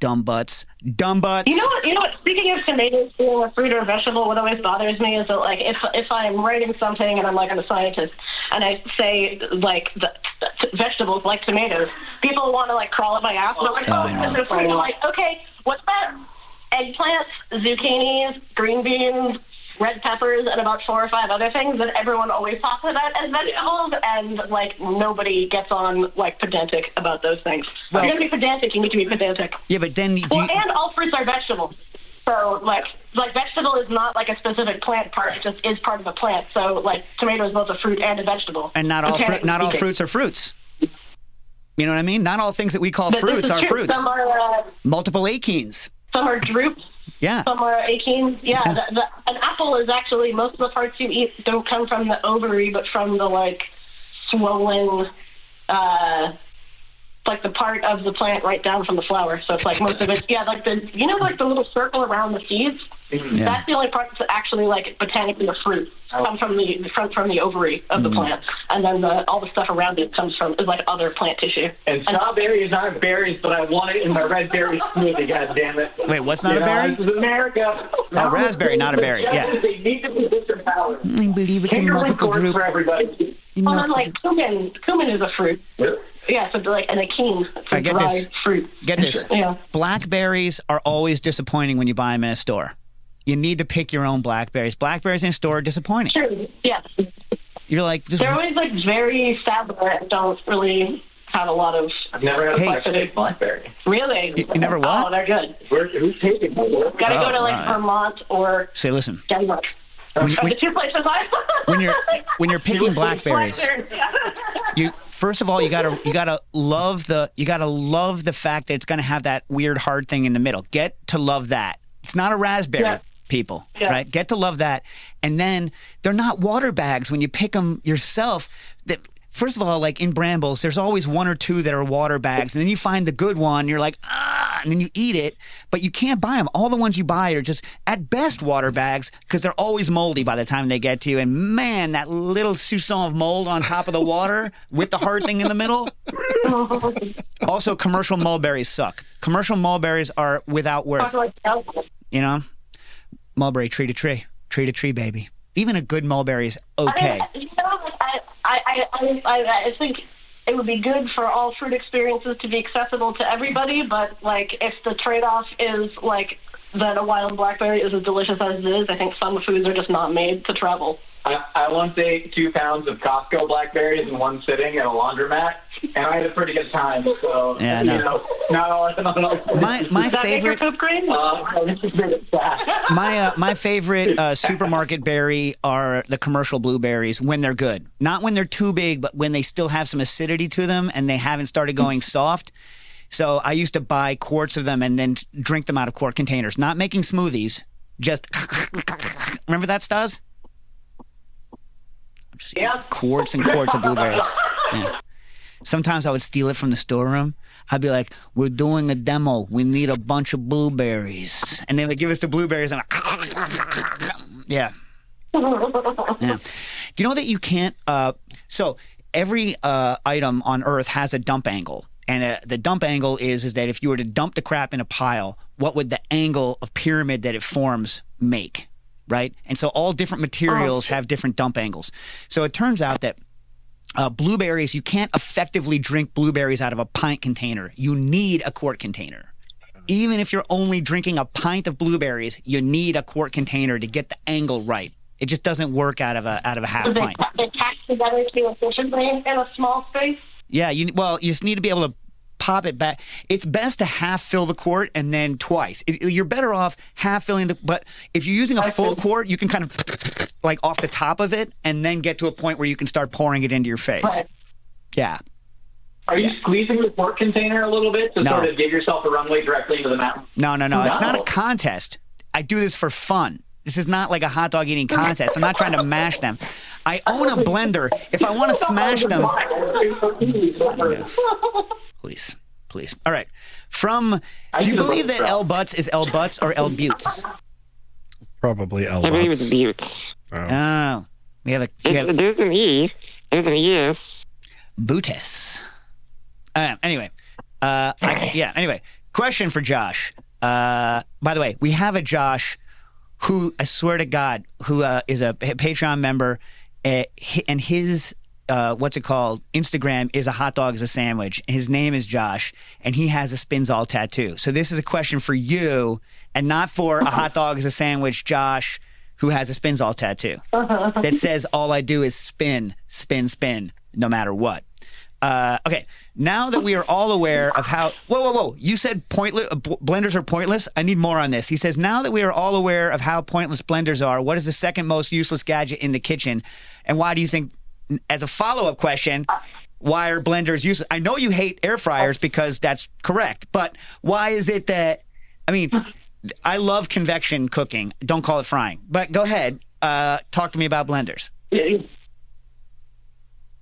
Dumb butts. You know what? Speaking of tomatoes being a fruit or a vegetable, what always bothers me is that, like, if I'm writing something and I'm like I'm a scientist and I say like the vegetables like tomatoes, people want to like crawl up my ass. And I'm like, I'm like, okay, what's that? Eggplants, zucchinis, green beans, red peppers, and about 4 or 5 other things that everyone always talks about as vegetables, and like nobody gets on like pedantic about those things. Well, if you're gonna be pedantic, you need to be pedantic. Yeah, but then and all fruits are vegetables. So like vegetable is not like a specific plant part; it just is part of a plant. So like tomato is both a fruit and a vegetable. And not all fruits are fruits. You know what I mean? Not all things that we call fruits are fruits. Some are multiple achenes. Some are drupes. Yeah. Some are achenes. Yeah. An apple is actually, most of the parts you eat don't come from the ovary, but from the like swollen like the part of the plant right down from the flower. So it's like most of it, like the little circle around the seeds. Yeah. That's the only part that's actually like botanically a fruit. Comes from the ovary of the plant, and then all the stuff around it is like other plant tissue. And strawberries aren't berries, but I want it in my red berry smoothie. God damn it! Wait, what's not a berry? This is America. Oh, raspberry, not a berry. Yeah. They need to be different powers. I believe it's a multiple group. For everybody. Well, then like cumin is a fruit. Yeah, so like and a cane, I get dried this. fruit. Get this. Yeah. Blackberries are always disappointing when you buy them in a store. You need to pick your own blackberries. Blackberries in a store are disappointing. Sure. Yeah. You're like, they're always like very sour and don't really have a lot of. I've never had a blackberry. Really? You never what? Oh, they're good. Who's taking them? Gotta go to like Vermont or say, listen. Denmark. The two places when you're picking blackberries, first of all you gotta love the fact that it's gonna have that weird hard thing in the middle. Get to love that. It's not a raspberry, people, right? Get to love that. And then they're not water bags when you pick them yourself. First of all, like in Brambles, there's always one or two that are water bags. And then you find the good one, you're like, and then you eat it. But you can't buy them. All the ones you buy are just, at best, water bags because they're always moldy by the time they get to you. And man, that little soupçon of mold on top of the water with the hard thing in the middle. Also, commercial mulberries suck. Commercial mulberries are without worth. You know? Mulberry, tree to tree, baby. Even a good mulberry is okay. I think it would be good for all fruit experiences to be accessible to everybody, but like if the trade-off is like that a wild blackberry is as delicious as it is, I think some foods are just not made to travel. I once ate 2 pounds of Costco blackberries in one sitting at a laundromat, and I had a pretty good time. So yeah, no. My favorite. My favorite supermarket berry are the commercial blueberries when they're good, not when they're too big, but when they still have some acidity to them and they haven't started going soft. So I used to buy quarts of them and then drink them out of quart containers, not making smoothies, just remember that, Stas? Quarts and quarts of blueberries. Yeah. Sometimes I would steal it from the storeroom. I'd be like, we're doing a demo. We need a bunch of blueberries. And they would give us the blueberries. And yeah. Yeah. Do you know that you can't... so every item on Earth has a dump angle. And the dump angle is that if you were to dump the crap in a pile, what would the angle of pyramid that it forms make? Right? And so all different materials have different dump angles. So it turns out that blueberries, you can't effectively drink blueberries out of a pint container. You need a quart container. Even if you're only drinking a pint of blueberries, you need a quart container to get the angle right. It just doesn't work out of a half pint. They pack together too efficiently in a small space? Yeah, you just need to be able to pop it back. It's best to half fill the quart and then twice. You're better off half filling but if you're using a full quart, you can kind of like off the top of it and then get to a point where you can start pouring it into your face. Right. Yeah. Are you squeezing the quart container a little bit to sort of give yourself a runway directly into the mouth? No. It's not a contest. I do this for fun. This is not like a hot dog eating contest. I'm not trying to mash them. I own a blender. If I want to smash them... Yes. Please. All right. Do you believe that L Butts is L Butts or L Buttes? Probably L I believe Butts. it's Buttes. Oh. There's an E. There's an E-S. Butes. Anyway. Anyway. Question for Josh. By the way, we have a Josh who, I swear to God, who is a Patreon member, and his... Instagram is a hot dog is a sandwich. His name is Josh, and he has a Spinzall tattoo. So this is a question for you, and not for a hot dog is a sandwich, Josh, who has a Spinzall tattoo that says all I do is spin, spin, spin, no matter what. Okay, now that we are all aware of how... Whoa. You said pointless. Blenders are pointless? I need more on this. He says, now that we are all aware of how pointless blenders are, what is the second most useless gadget in the kitchen, and why do you think... As a follow-up question, why are blenders useless? I know you hate air fryers because that's correct, but why is it that, I love convection cooking. Don't call it frying. But go ahead. Talk to me about blenders.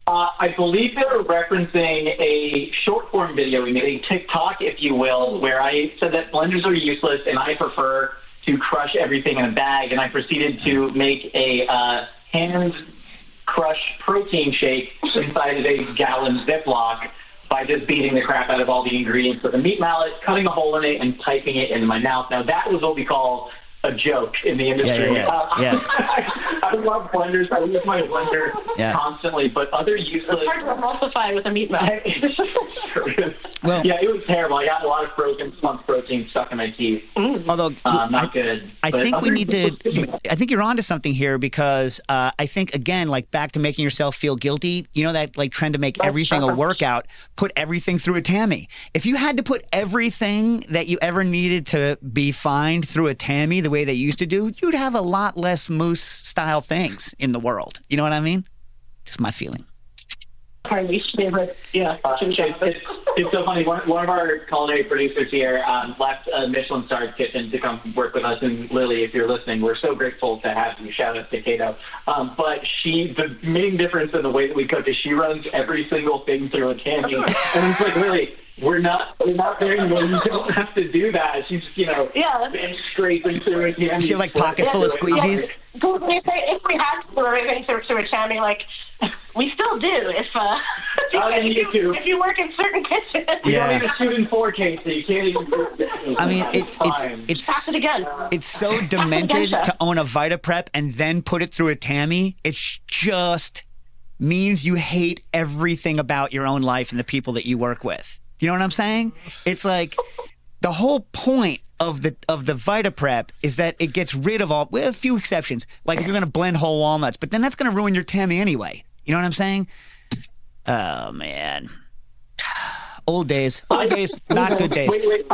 I believe they were referencing a short-form video we made, a TikTok, if you will, where I said that blenders are useless and I prefer to crush everything in a bag, and I proceeded to make a hand-crush protein shake inside of a gallon Ziploc by just beating the crap out of all the ingredients with a meat mallet, cutting a hole in it, and typing it into my mouth. Now, that was what we call a joke in the industry. Yeah. I love blenders. I use my blender constantly, but other useless... It's hard to emulsify with a meat mallet. Well, yeah, it was terrible. I got a lot of protein stuck in my teeth. Although not good. I think we need to. I think you're onto something here because I think again, like back to making yourself feel guilty. You know that like trend to make everything a workout. Put everything through a Tammy. If you had to put everything that you ever needed to be fined through a Tammy, the way they used to do, you'd have a lot less moose style things in the world. You know what I mean? Just my feeling. Our least favorite, it's so funny. One of our culinary producers here left a Michelin-starred kitchen to come work with us. And Lily, if you're listening, we're so grateful to have you. Shout out to Kato. But the main difference in the way that we cook is she runs every single thing through a Tammy. And it's like, Lily, we're not there anymore. You don't have to do that. She's scraping through a Tammy. She has like pockets full of squeegees. If we had to do everything through a Tammy, like we still do. If you work in certain kitchens, you don't even shoot in 4K, so you can't even. I mean, it's pass it again. It's so demented to own a VitaPrep and then put it through a Tammy. It's just means you hate everything about your own life and the people that you work with. You know what I'm saying? It's like the whole point of the VitaPrep is that it gets rid of all, with a few exceptions, like if you're going to blend whole walnuts, but then that's going to ruin your Tammy anyway. You know what I'm saying? Oh, man. Old days, not good days. Wait.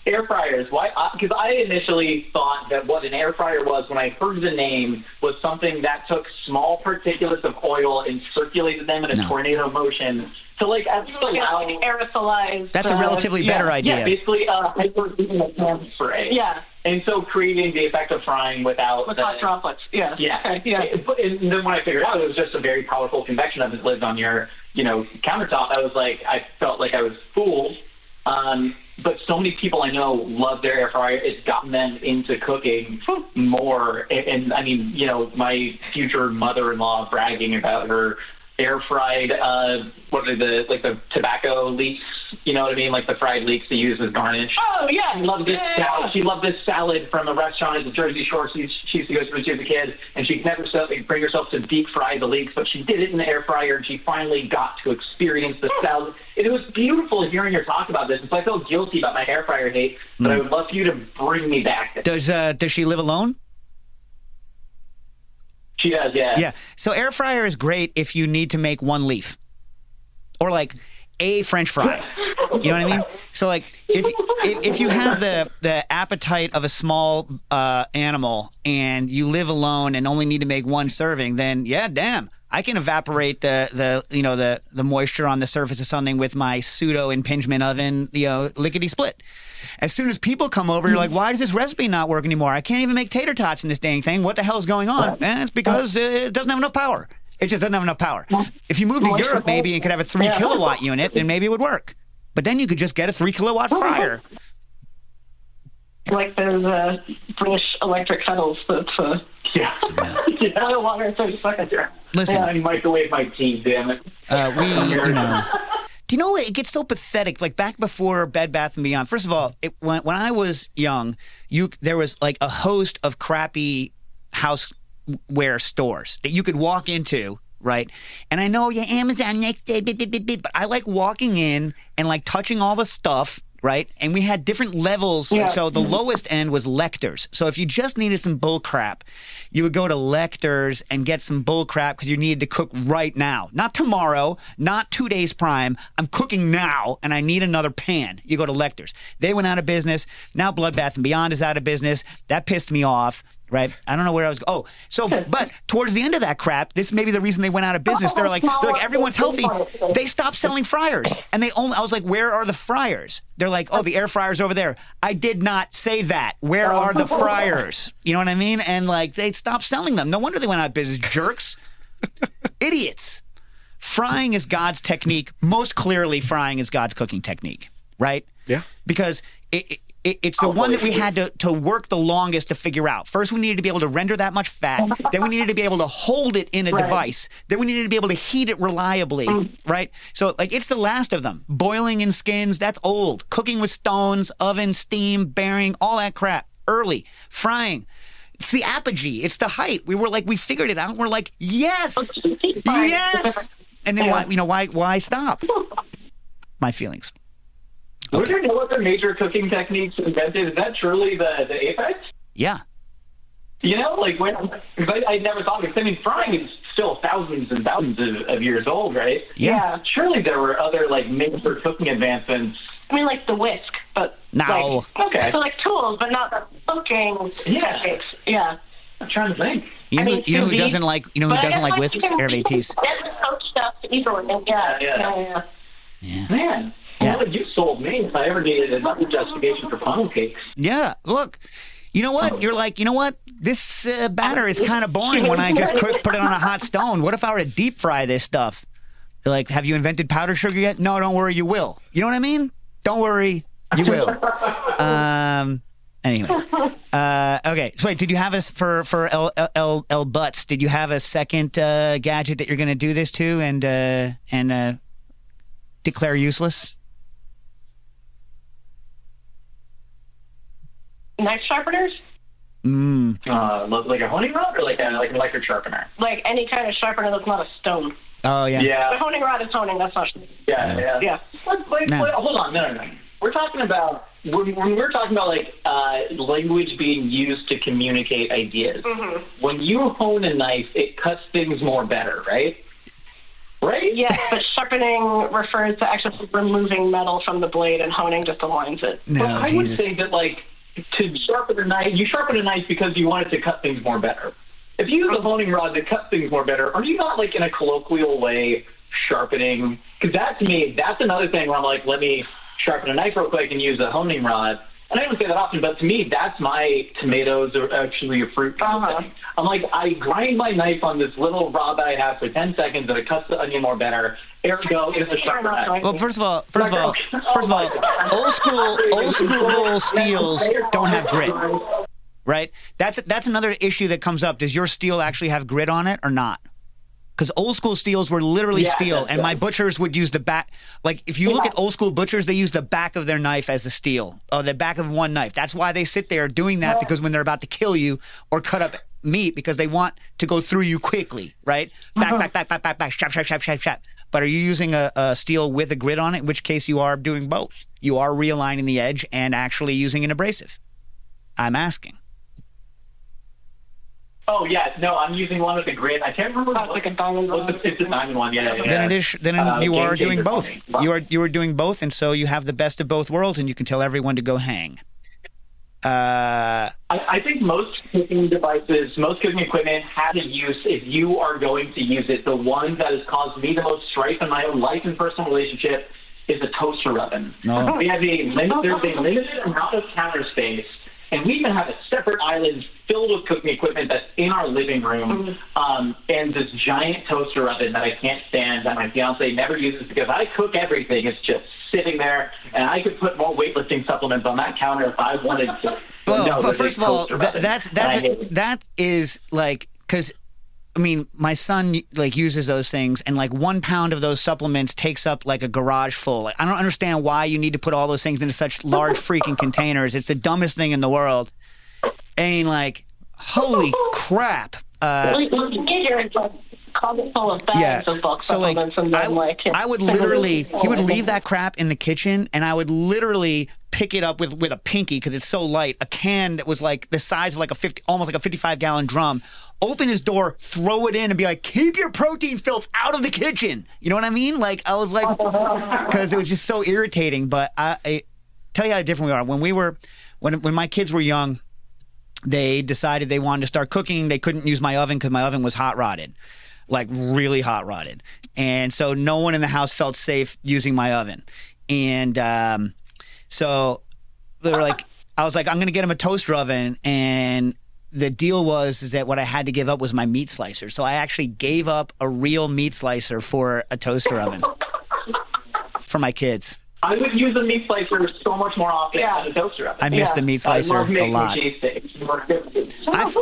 Air fryers. Why? Because I initially thought that what an air fryer was, when I heard the name, was something that took small particulates of oil and circulated them in a tornado motion. So, like, aerosolize. That's a relatively better idea. Yeah, basically, hyper-heating a pan spray. Yeah. And so creating the effect of frying with hot droplets. Yeah. Yeah. Okay. Yeah. And then when I figured out it was just a very powerful convection oven that lived on your, countertop, I felt like I was fooled. But so many people I know love their air fryer. It's gotten them into cooking more. And I mean, my future mother-in-law bragging about her air fried, what are the tobacco leeks? You know what I mean? Like the fried leeks they use as garnish. Oh yeah. She loved this salad. She loved this salad from a restaurant at the Jersey Shore. She used to go to when she was a kid, and she could never bring herself to deep fry the leeks, but she did it in the air fryer, and she finally got to experience the salad. It was beautiful hearing her talk about this. And so I feel guilty about my air fryer hate, but I would love for you to bring me back. Does she live alone? She does, yeah. Yeah. So air fryer is great if you need to make one leaf, or like a French fry. You know what I mean? So like if you have the appetite of a small animal and you live alone and only need to make one serving, then damn, I can evaporate the moisture on the surface of something with my pseudo impingement oven, lickety split. As soon as people come over, you're like, why does this recipe not work anymore? I can't even make tater tots in this dang thing. What the hell's going on? It's because it doesn't have enough power. It just doesn't have enough power. If you moved to Europe maybe and could have a 3 kilowatt unit, then maybe it would work. But then you could just get a 3 kilowatt fryer. Like those British electric kettles that boil water in 30 seconds. Listen, I microwave my tea, damn it. Do you know what? It gets so pathetic. Like back before Bed Bath & Beyond. First of all, when I was young, there was like a host of crappy houseware stores that you could walk into, right? And I know, Amazon next day, but I like walking in and like touching all the stuff, right? And we had different levels. Yeah. So the lowest end was Lecter's. So if you just needed some bull crap, you would go to Lecter's and get some bull crap because you needed to cook right now. Not tomorrow, not 2 days prime. I'm cooking now and I need another pan. You go to Lecter's. They went out of business. Now Blood Bath & Beyond is out of business. That pissed me off. Right? I don't know where I was. But towards the end of that crap, this may be the reason they went out of business. They're like everyone's healthy. They stopped selling fryers, and I was like, where are the fryers? They're like, the air fryer's over there. I did not say that. Where are the fryers? You know what I mean? And like they stopped selling them. No wonder they went out of business, jerks. idiots. Frying is God's technique. Most clearly, frying is God's cooking technique, right? Yeah. Because it's the one that we had to work the longest to figure out. First, we needed to be able to render that much fat. Then we needed to be able to hold it in a device. Then we needed to be able to heat it reliably, right? So, like, it's the last of them. Boiling in skins, that's old. Cooking with stones, oven, steam, bearing, all that crap. Early. Frying. It's the apogee. It's the height. We figured it out. We're like, yes, yes. And then why stop? My feelings. Were there no other major cooking techniques invented? Is that truly the apex? Yeah. Because I never thought of it. I mean, frying is still thousands and thousands of years old, right? Yeah. Surely there were other, major cooking advancements. I mean, like the whisk, but no. Okay. So tools, but not the cooking techniques. Yeah. I'm trying to think. You know who doesn't like whisks? Hervétis. That's coach stuff easily. Yeah. Man. Yeah. Well, you sold me if I ever needed another justification for funnel cakes. Yeah. Look, you know what? You're like, you know what? This batter is kind of boring when I just put it on a hot stone. What if I were to deep fry this stuff? They're like, have you invented powdered sugar yet? No, don't worry, you will. You know what I mean? Don't worry, you will. Anyway. Okay. So wait, did you have us for El Butts? Did you have a second gadget that you're going to do this to and declare useless? Knife sharpeners? Like a honing rod or like an electric sharpener? Like any kind of sharpener that's not a stone. Oh, yeah. Yeah. The honing rod is honing, that's not. Yeah. Hold on. No. We're talking about when we're talking about language being used to communicate ideas. Mm-hmm. When you hone a knife, it cuts things more better, right? Right? Yes, but sharpening refers to actually removing metal from the blade, and honing just aligns it. No, well, I would say that to sharpen a knife, you sharpen a knife because you want it to cut things more better. If you use a honing rod to cut things more better, are you not in a colloquial way sharpening? Because that, to me, that's another thing where I'm like, let me sharpen a knife real quick and use a honing rod. And I don't say that often, but to me, that's my tomatoes are actually a fruit kind of thing. I'm like, I grind my knife on this little rod that I have for 10 seconds and it cuts the onion more better. Ergo, it's a sharper knife. Well, first of all, old school steels don't have grit, right? That's another issue that comes up. Does your steel actually have grit on it or not? Because old school steels were literally steel, and my butchers would use the back. Like, if you look at old school butchers, they use the back of their knife as the steel, or the back of one knife. That's why they sit there doing that, because when they're about to kill you or cut up meat, because they want to go through you quickly, right? Back, sharp. But are you using a steel with a grit on it, in which case you are doing both? You are realigning the edge and actually using an abrasive. I'm asking. Oh, yeah. No, I'm using one with a grit. I can't remember. It's like a diamond one. It's a diamond one, yeah. Then you are doing both. You are doing both, and so you have the best of both worlds, and you can tell everyone to go hang. I think most cooking devices, most cooking equipment has a use if you are going to use it. The one that has caused me the most strife in my own life and personal relationship is a toaster oven. No. There's a limited amount of counter space, and we even have a separate island filled with cooking equipment that's in our living room, and this giant toaster oven that I can't stand, that my fiance never uses because I cook everything. It's just sitting there, and I could put more weightlifting supplements on that counter if I wanted to. Well, first of all, that is like, because I mean, my son uses those things, and 1 pound of those supplements takes up a garage full. I don't understand why you need to put all those things into such large freaking containers. It's the dumbest thing in the world. And holy crap. Full of bags of bulk supplements, and then I would literally, he would leave that crap in the kitchen, and I would literally pick it up with a pinky because it's so light, a can that was the size of almost like a 55-gallon drum, open his door, throw it in, and be like, keep your protein filth out of the kitchen. You know what I mean? I was because it was just so irritating. But I tell you how different we are. When my kids were young, they decided they wanted to start cooking. They couldn't use my oven because my oven was hot rodded. Really hot rodded. And so no one in the house felt safe using my oven. And so they were I was like, I'm going to get them a toaster oven. And the deal was is that what I had to give up was my meat slicer. So I actually gave up a real meat slicer for a toaster oven for my kids. I would use a meat slicer so much more often than a toaster oven. I miss the meat slicer I love a making lot. cheesesteaks.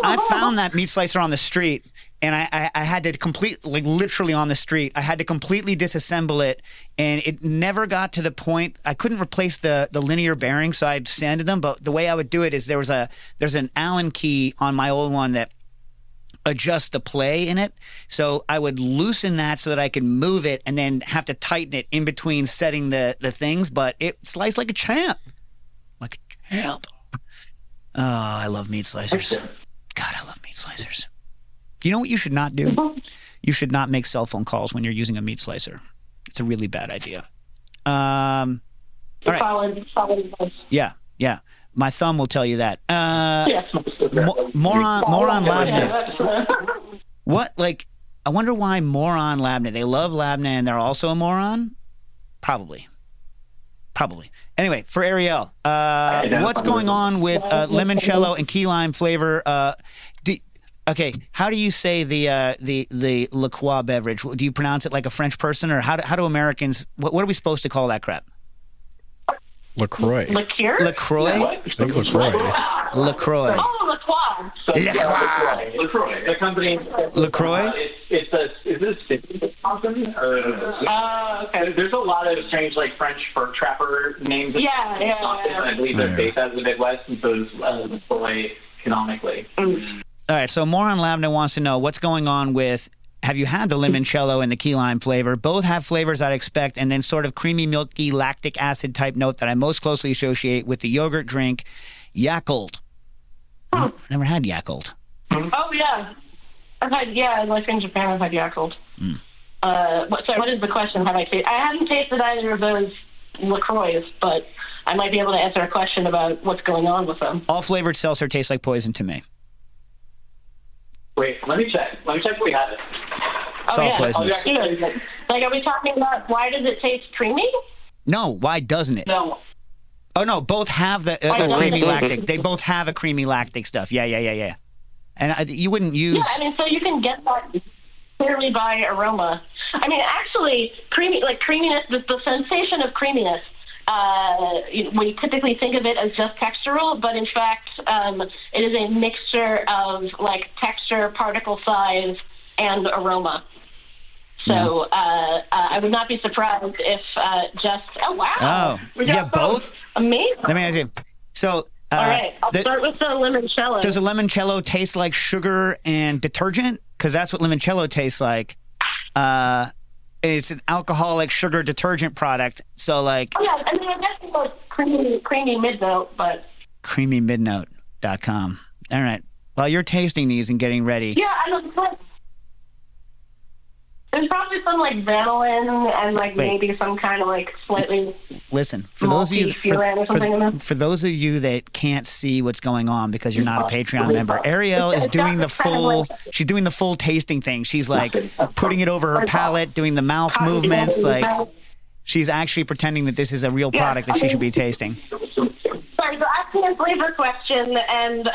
I found that meat slicer on the street, and I had to literally on the street, I had to completely disassemble it, and it never got to the point. I couldn't replace the linear bearings, so I sanded them. But the way I would do it is there's an Allen key on my old one that adjusts the play in it. So I would loosen that so that I could move it and then have to tighten it in between setting the things. But it sliced like a champ. Like a champ. Oh, I love meat slicers. God, I love meat slicers. You know what you should not do? You should not make cell phone calls when you're using a meat slicer. It's a really bad idea. All right. Solid. Yeah. My thumb will tell you that. Yes. Moron Labnet. What, I wonder why Moron Labnet. They love Labnet and they're also a moron? Probably. Anyway, for Ariel, what's going on with limoncello and key lime flavor? Okay, how do you say the La Croix beverage? Do you pronounce it like a French person, or how do Americans? What are we supposed to call that crap? LaCroix. Liqueur? LaCroix? I think LaCroix. LaCroix. Oh, LaCroix. LaCroix. The company. LaCroix? Is this Wisconsin? Okay. There's a lot of strange, French for trapper names. Yeah. I believe they're based out of the Midwest, and so is LaCroix canonically. All right, so Moron Labnet wants to know what's going on with. Have you had the limoncello and the key lime flavor? Both have flavors I'd expect, and then sort of creamy, milky, lactic acid type note that I most closely associate with the yogurt drink, Yakult. Never had Yakult. Oh, yeah. In Japan, I've had Yakult. What is the question? I haven't tasted either of those LaCroix, but I might be able to answer a question about what's going on with them. All flavored seltzer tastes like poison to me. Wait, let me check. If we have it. It's all poisonous. Are we talking about why does it taste creamy? No, why doesn't it? No. Oh, no, both have the creamy lactic. They both have a creamy lactic stuff. Yeah. And you wouldn't use... Yeah, so you can get that clearly by aroma. Actually, creaminess, the sensation of creaminess, we typically think of it as just textural, but in fact, it is a mixture of texture, particle size, and aroma. So I would not be surprised if oh wow, you have both? Amazing. Let me ask you. So all right, I'll start with the limoncello. Does a limoncello taste like sugar and detergent? Because that's what limoncello tastes like. It's an alcoholic sugar detergent product. So I guess it was creamy mid-note, but... creamymidnote.com. All right. While you're tasting these and getting ready... Yeah, there's probably some vanillin and maybe some kind of slightly... Listen, for those of you that can't see what's going on because you're not a Patreon member, Ariel is doing the full. She's doing the full tasting thing. She's putting it over her palate, doing the mouth movements. She's actually pretending that this is a real product that she should be tasting. Sorry, so asking a flavor question, and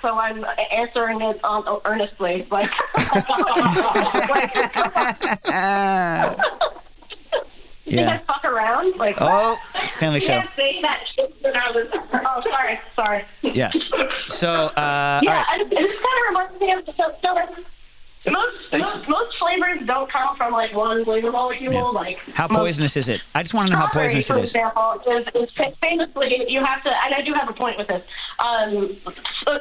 so I'm answering it earnestly. You think I fuck around? Family show. You can't say that shit in our sorry. Yeah. So, all right. It just kind of reminds me of most flavors don't come from one flavor molecule. Yeah. How poisonous is it? I just want to know how poisonous it is. For example, is famously you have to, and I do have a point with this.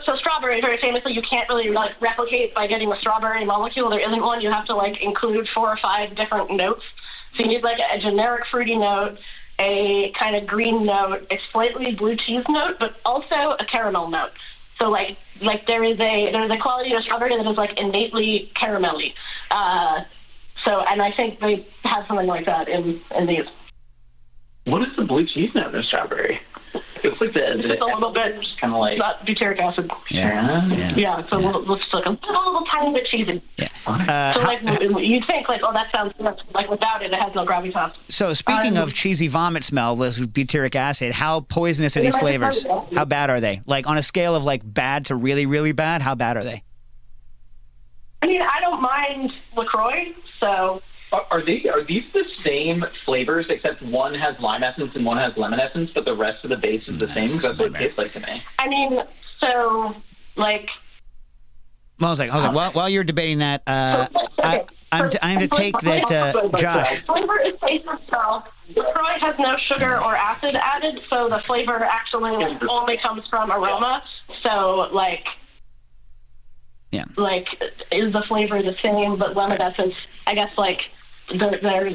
So strawberry, very famously, you can't really replicate by getting a strawberry molecule. There isn't one. You have to include 4 or 5 different notes. So you need a generic fruity note, a kind of green note, a slightly blue cheese note, but also a caramel note. So there's a quality of strawberry that is innately caramelly. And I think they have something like that in these. What is the blue cheese note in strawberry? It's like just a little bit, just kind of like not butyric acid. Yeah. It's a little, just like a little tiny bit cheesy. Yeah. So like you'd think like, oh, that sounds good. Like without it has no gravitas. So speaking of cheesy vomit smell with butyric acid, how poisonous are these flavors? How bad are they? Like on a scale of like bad to really, really bad, how bad are they? I mean, I don't mind LaCroix, so. Are these the same flavors except one has lime essence and one has lemon essence, but the rest of the base is the same? Because that's what it tastes like to me. I mean, so like. Well, I was like, while you're debating that, I'm to take that, Josh. Flavor is taste and smell. LaCroix has no sugar or acid added, so the flavor actually only comes from aroma. So, like, is the flavor the same? But lemon essence, I guess, like, they're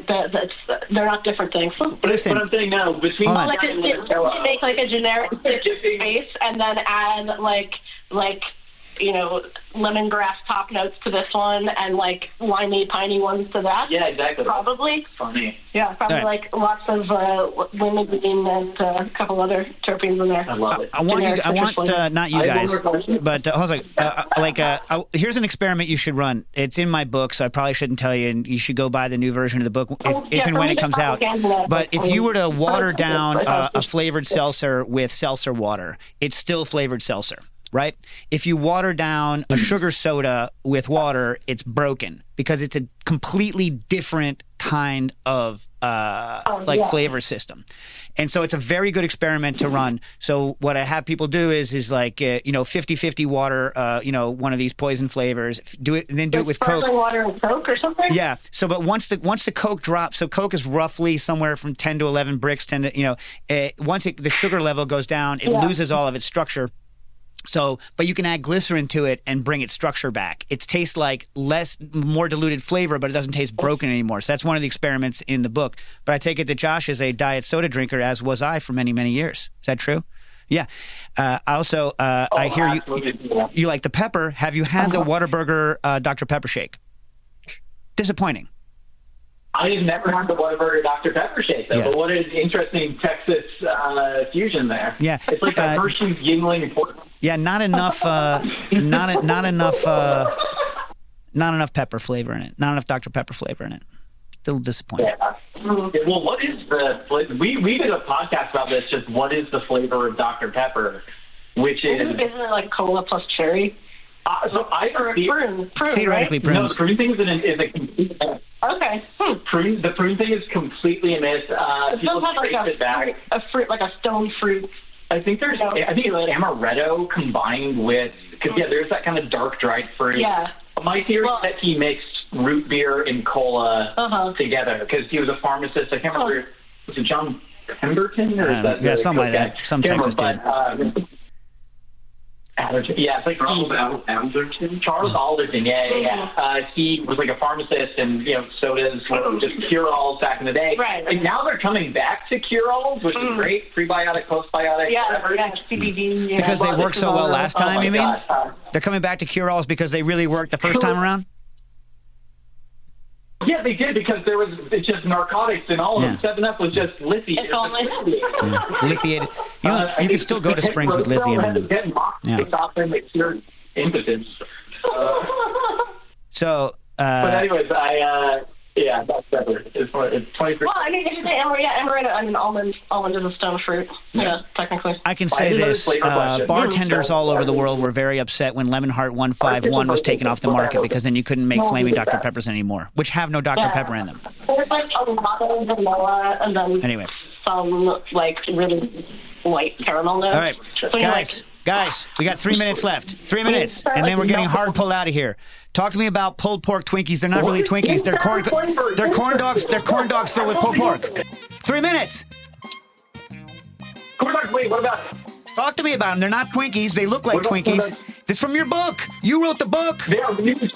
not different things. Listen, what I'm saying now, between make like a generic base and then add like lemongrass top notes to this one and like limey, piney ones to that. Yeah, exactly. Probably. Funny. Yeah, probably like lots of limonene and a couple other terpenes in there. I love it. I want not you guys, but I was like, here's an experiment you should run. It's in my book, so I probably shouldn't tell you, and you should go buy the new version of the book if and when it comes out. But if you were to water down a flavored seltzer with seltzer water, it's still flavored seltzer. Right? If you water down a sugar soda with water, it's broken because it's a completely different kind of flavor system. And so it's a very good experiment to run. So what I have people do is like, 50-50 water, one of these poison flavors, do it with Coke. Sparkling water and Coke or something? Yeah. So, but once the Coke drops, so Coke is roughly somewhere from 10 to 11 bricks, once the sugar level goes down, it loses all of its structure. So, but you can add glycerin to it and bring its structure back. It tastes like more diluted flavor, but it doesn't taste broken anymore. So that's one of the experiments in the book. But I take it that Josh is a diet soda drinker, as was I for many, many years. Is that true? Yeah. I hear you like the pepper. Have you had the Whataburger Dr. Pepper shake? Disappointing. I have never had the Whataburger Dr. Pepper shake, though. Yeah. But what an interesting Texas fusion there. Yeah, it's like a Hershey's Yingling Portland. Yeah, not enough pepper flavor in it. Not enough Dr. Pepper flavor in it. Still disappointing. Yeah. Well, what is the flavor? We did a podcast about this. Just what is the flavor of Dr. Pepper? Which is basically like cola plus cherry. So I prune, theoretically right? prunes. No, the prune thing is a complete. Okay. The prune thing is completely a myth. It does have like a fruit, like a stone fruit. I think it's amaretto combined with there's that kind of dark dried fruit. Yeah. My theory is that he mixed root beer and cola together because he was a pharmacist. I can't remember. Was it John Pemberton or is that something like that? Some Texas dude. Allerton. Yeah, it's like Charles Alderton. Charles Alderton, yeah. He was like a pharmacist, and sodas were just cure-alls back in the day. Right. And now they're coming back to cure-alls, which is great. Prebiotic, postbiotic. Yeah, CBD. Yeah. Because they worked so well last time. You mean? They're coming back to cure-alls because they really worked the first time around. Yeah, they did because it's just narcotics and all of them. 7-Up was just lithium. It's all lithiated. You can still go to Springs with lithium in them. Impotence. So. But anyways, that's better. It's 23. Well, I mean, if you say amaretto, I mean, almond is a stone fruit. Yeah, technically. I can say this: bartenders all over the world were very upset when Lemon Heart 151 was taken off the market because then you couldn't make flaming Dr. Peppers anymore, which have no Dr. Pepper in them. There's like a lot of vanilla and then some like really white caramel notes. All right, guys, we got 3 minutes left. 3 minutes, and then we're getting hard pulled out of here. Talk to me about pulled pork Twinkies. They're not really Twinkies. They're corn dogs. They're corn dogs filled with pulled pork. 3 minutes. Corn dogs. Wait, what about? Talk to me about them. They're not Twinkies. They look like Twinkies. This is from your book. You wrote the book. They are news.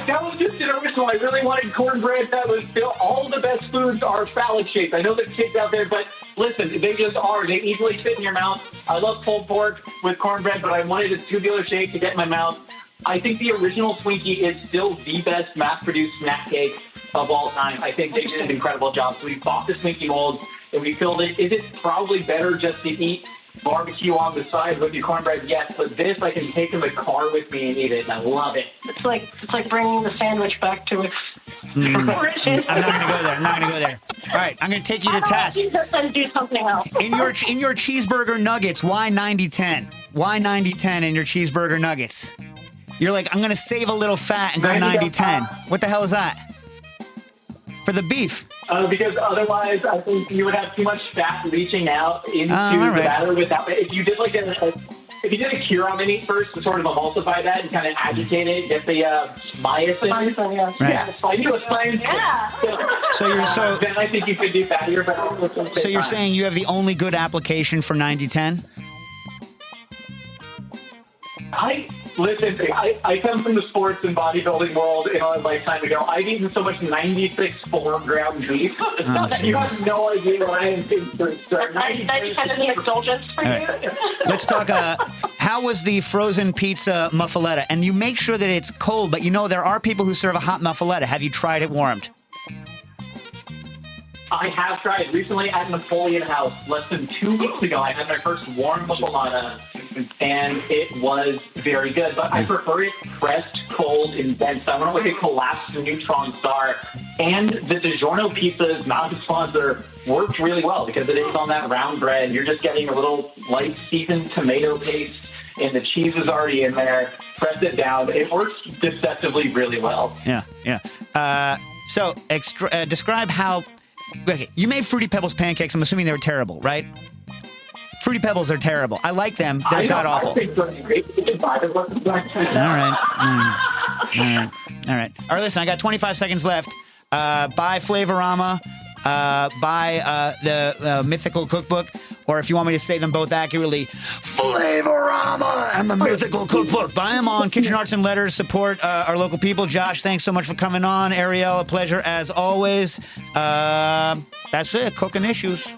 That was just an original. I really wanted cornbread that was built. All the best foods are phallic shaped. I know there's kids out there, but listen, they just are. They easily fit in your mouth. I love pulled pork with cornbread, but I wanted a tubular shape to get in my mouth. I think the original Twinkie is still the best mass-produced snack cake of all time. I think they did an incredible job. So we bought the Twinkie molds and we filled it. Is it probably better just to eat barbecue on the side with your cornbread? Yes, but this I can take in the car with me and eat it, and I love it. It's like bringing the sandwich back to its origin. I'm not going to go there. I'm not going to go there. All right, I'm going to take you to task. And do something else. In your cheeseburger nuggets, why 90-10? Why 90-10 in your cheeseburger nuggets? You're like, I'm going to save a little fat and go 90-10. What the hell is that? For the beef. Because otherwise, I think you would have too much fat leaching out into the batter without. If you did if you did a Curon mini first to sort of emulsify that and kind of agitate it, get the myosin. Myosin, yes. Right. Yeah, into a science. Yeah. Then I think you could do fattier, but So you're saying you have the only good application for 90-10? Listen, I come from the sports and bodybuilding world in a lifetime ago. I've eaten so much 96 4-ground beef. You have no idea what I am thinking. 90% of the indulgence for you. Let's talk, how was the frozen pizza muffaletta? And you make sure that it's cold, but you know there are people who serve a hot muffaletta. Have you tried it warmed? I have tried recently at Napoleon House. Less than 2 weeks ago, I had my first warm muffaletta, and it was very good. But I prefer it pressed, cold, and dense. I want it like a collapsed neutron star. And the DiGiorno pizza's non-sponsor worked really well because it is on that round bread. You're just getting a little light seasoned tomato paste, and the cheese is already in there. Press it down. It works deceptively really well. Yeah. So describe how... Okay, you made Fruity Pebbles pancakes. I'm assuming they were terrible, right? Fruity Pebbles are terrible. I like them. They're god-awful. I think they're great. All right. All right, listen, I got 25 seconds left. Buy Flavorama. Buy the Mythical Cookbook. Or if you want me to say them both accurately, Flavorama and the Mythical Cookbook. Buy them on Kitchen Arts and Letters. Support our local people. Josh, thanks so much for coming on. Ariel, a pleasure as always. That's it. Cooking Issues.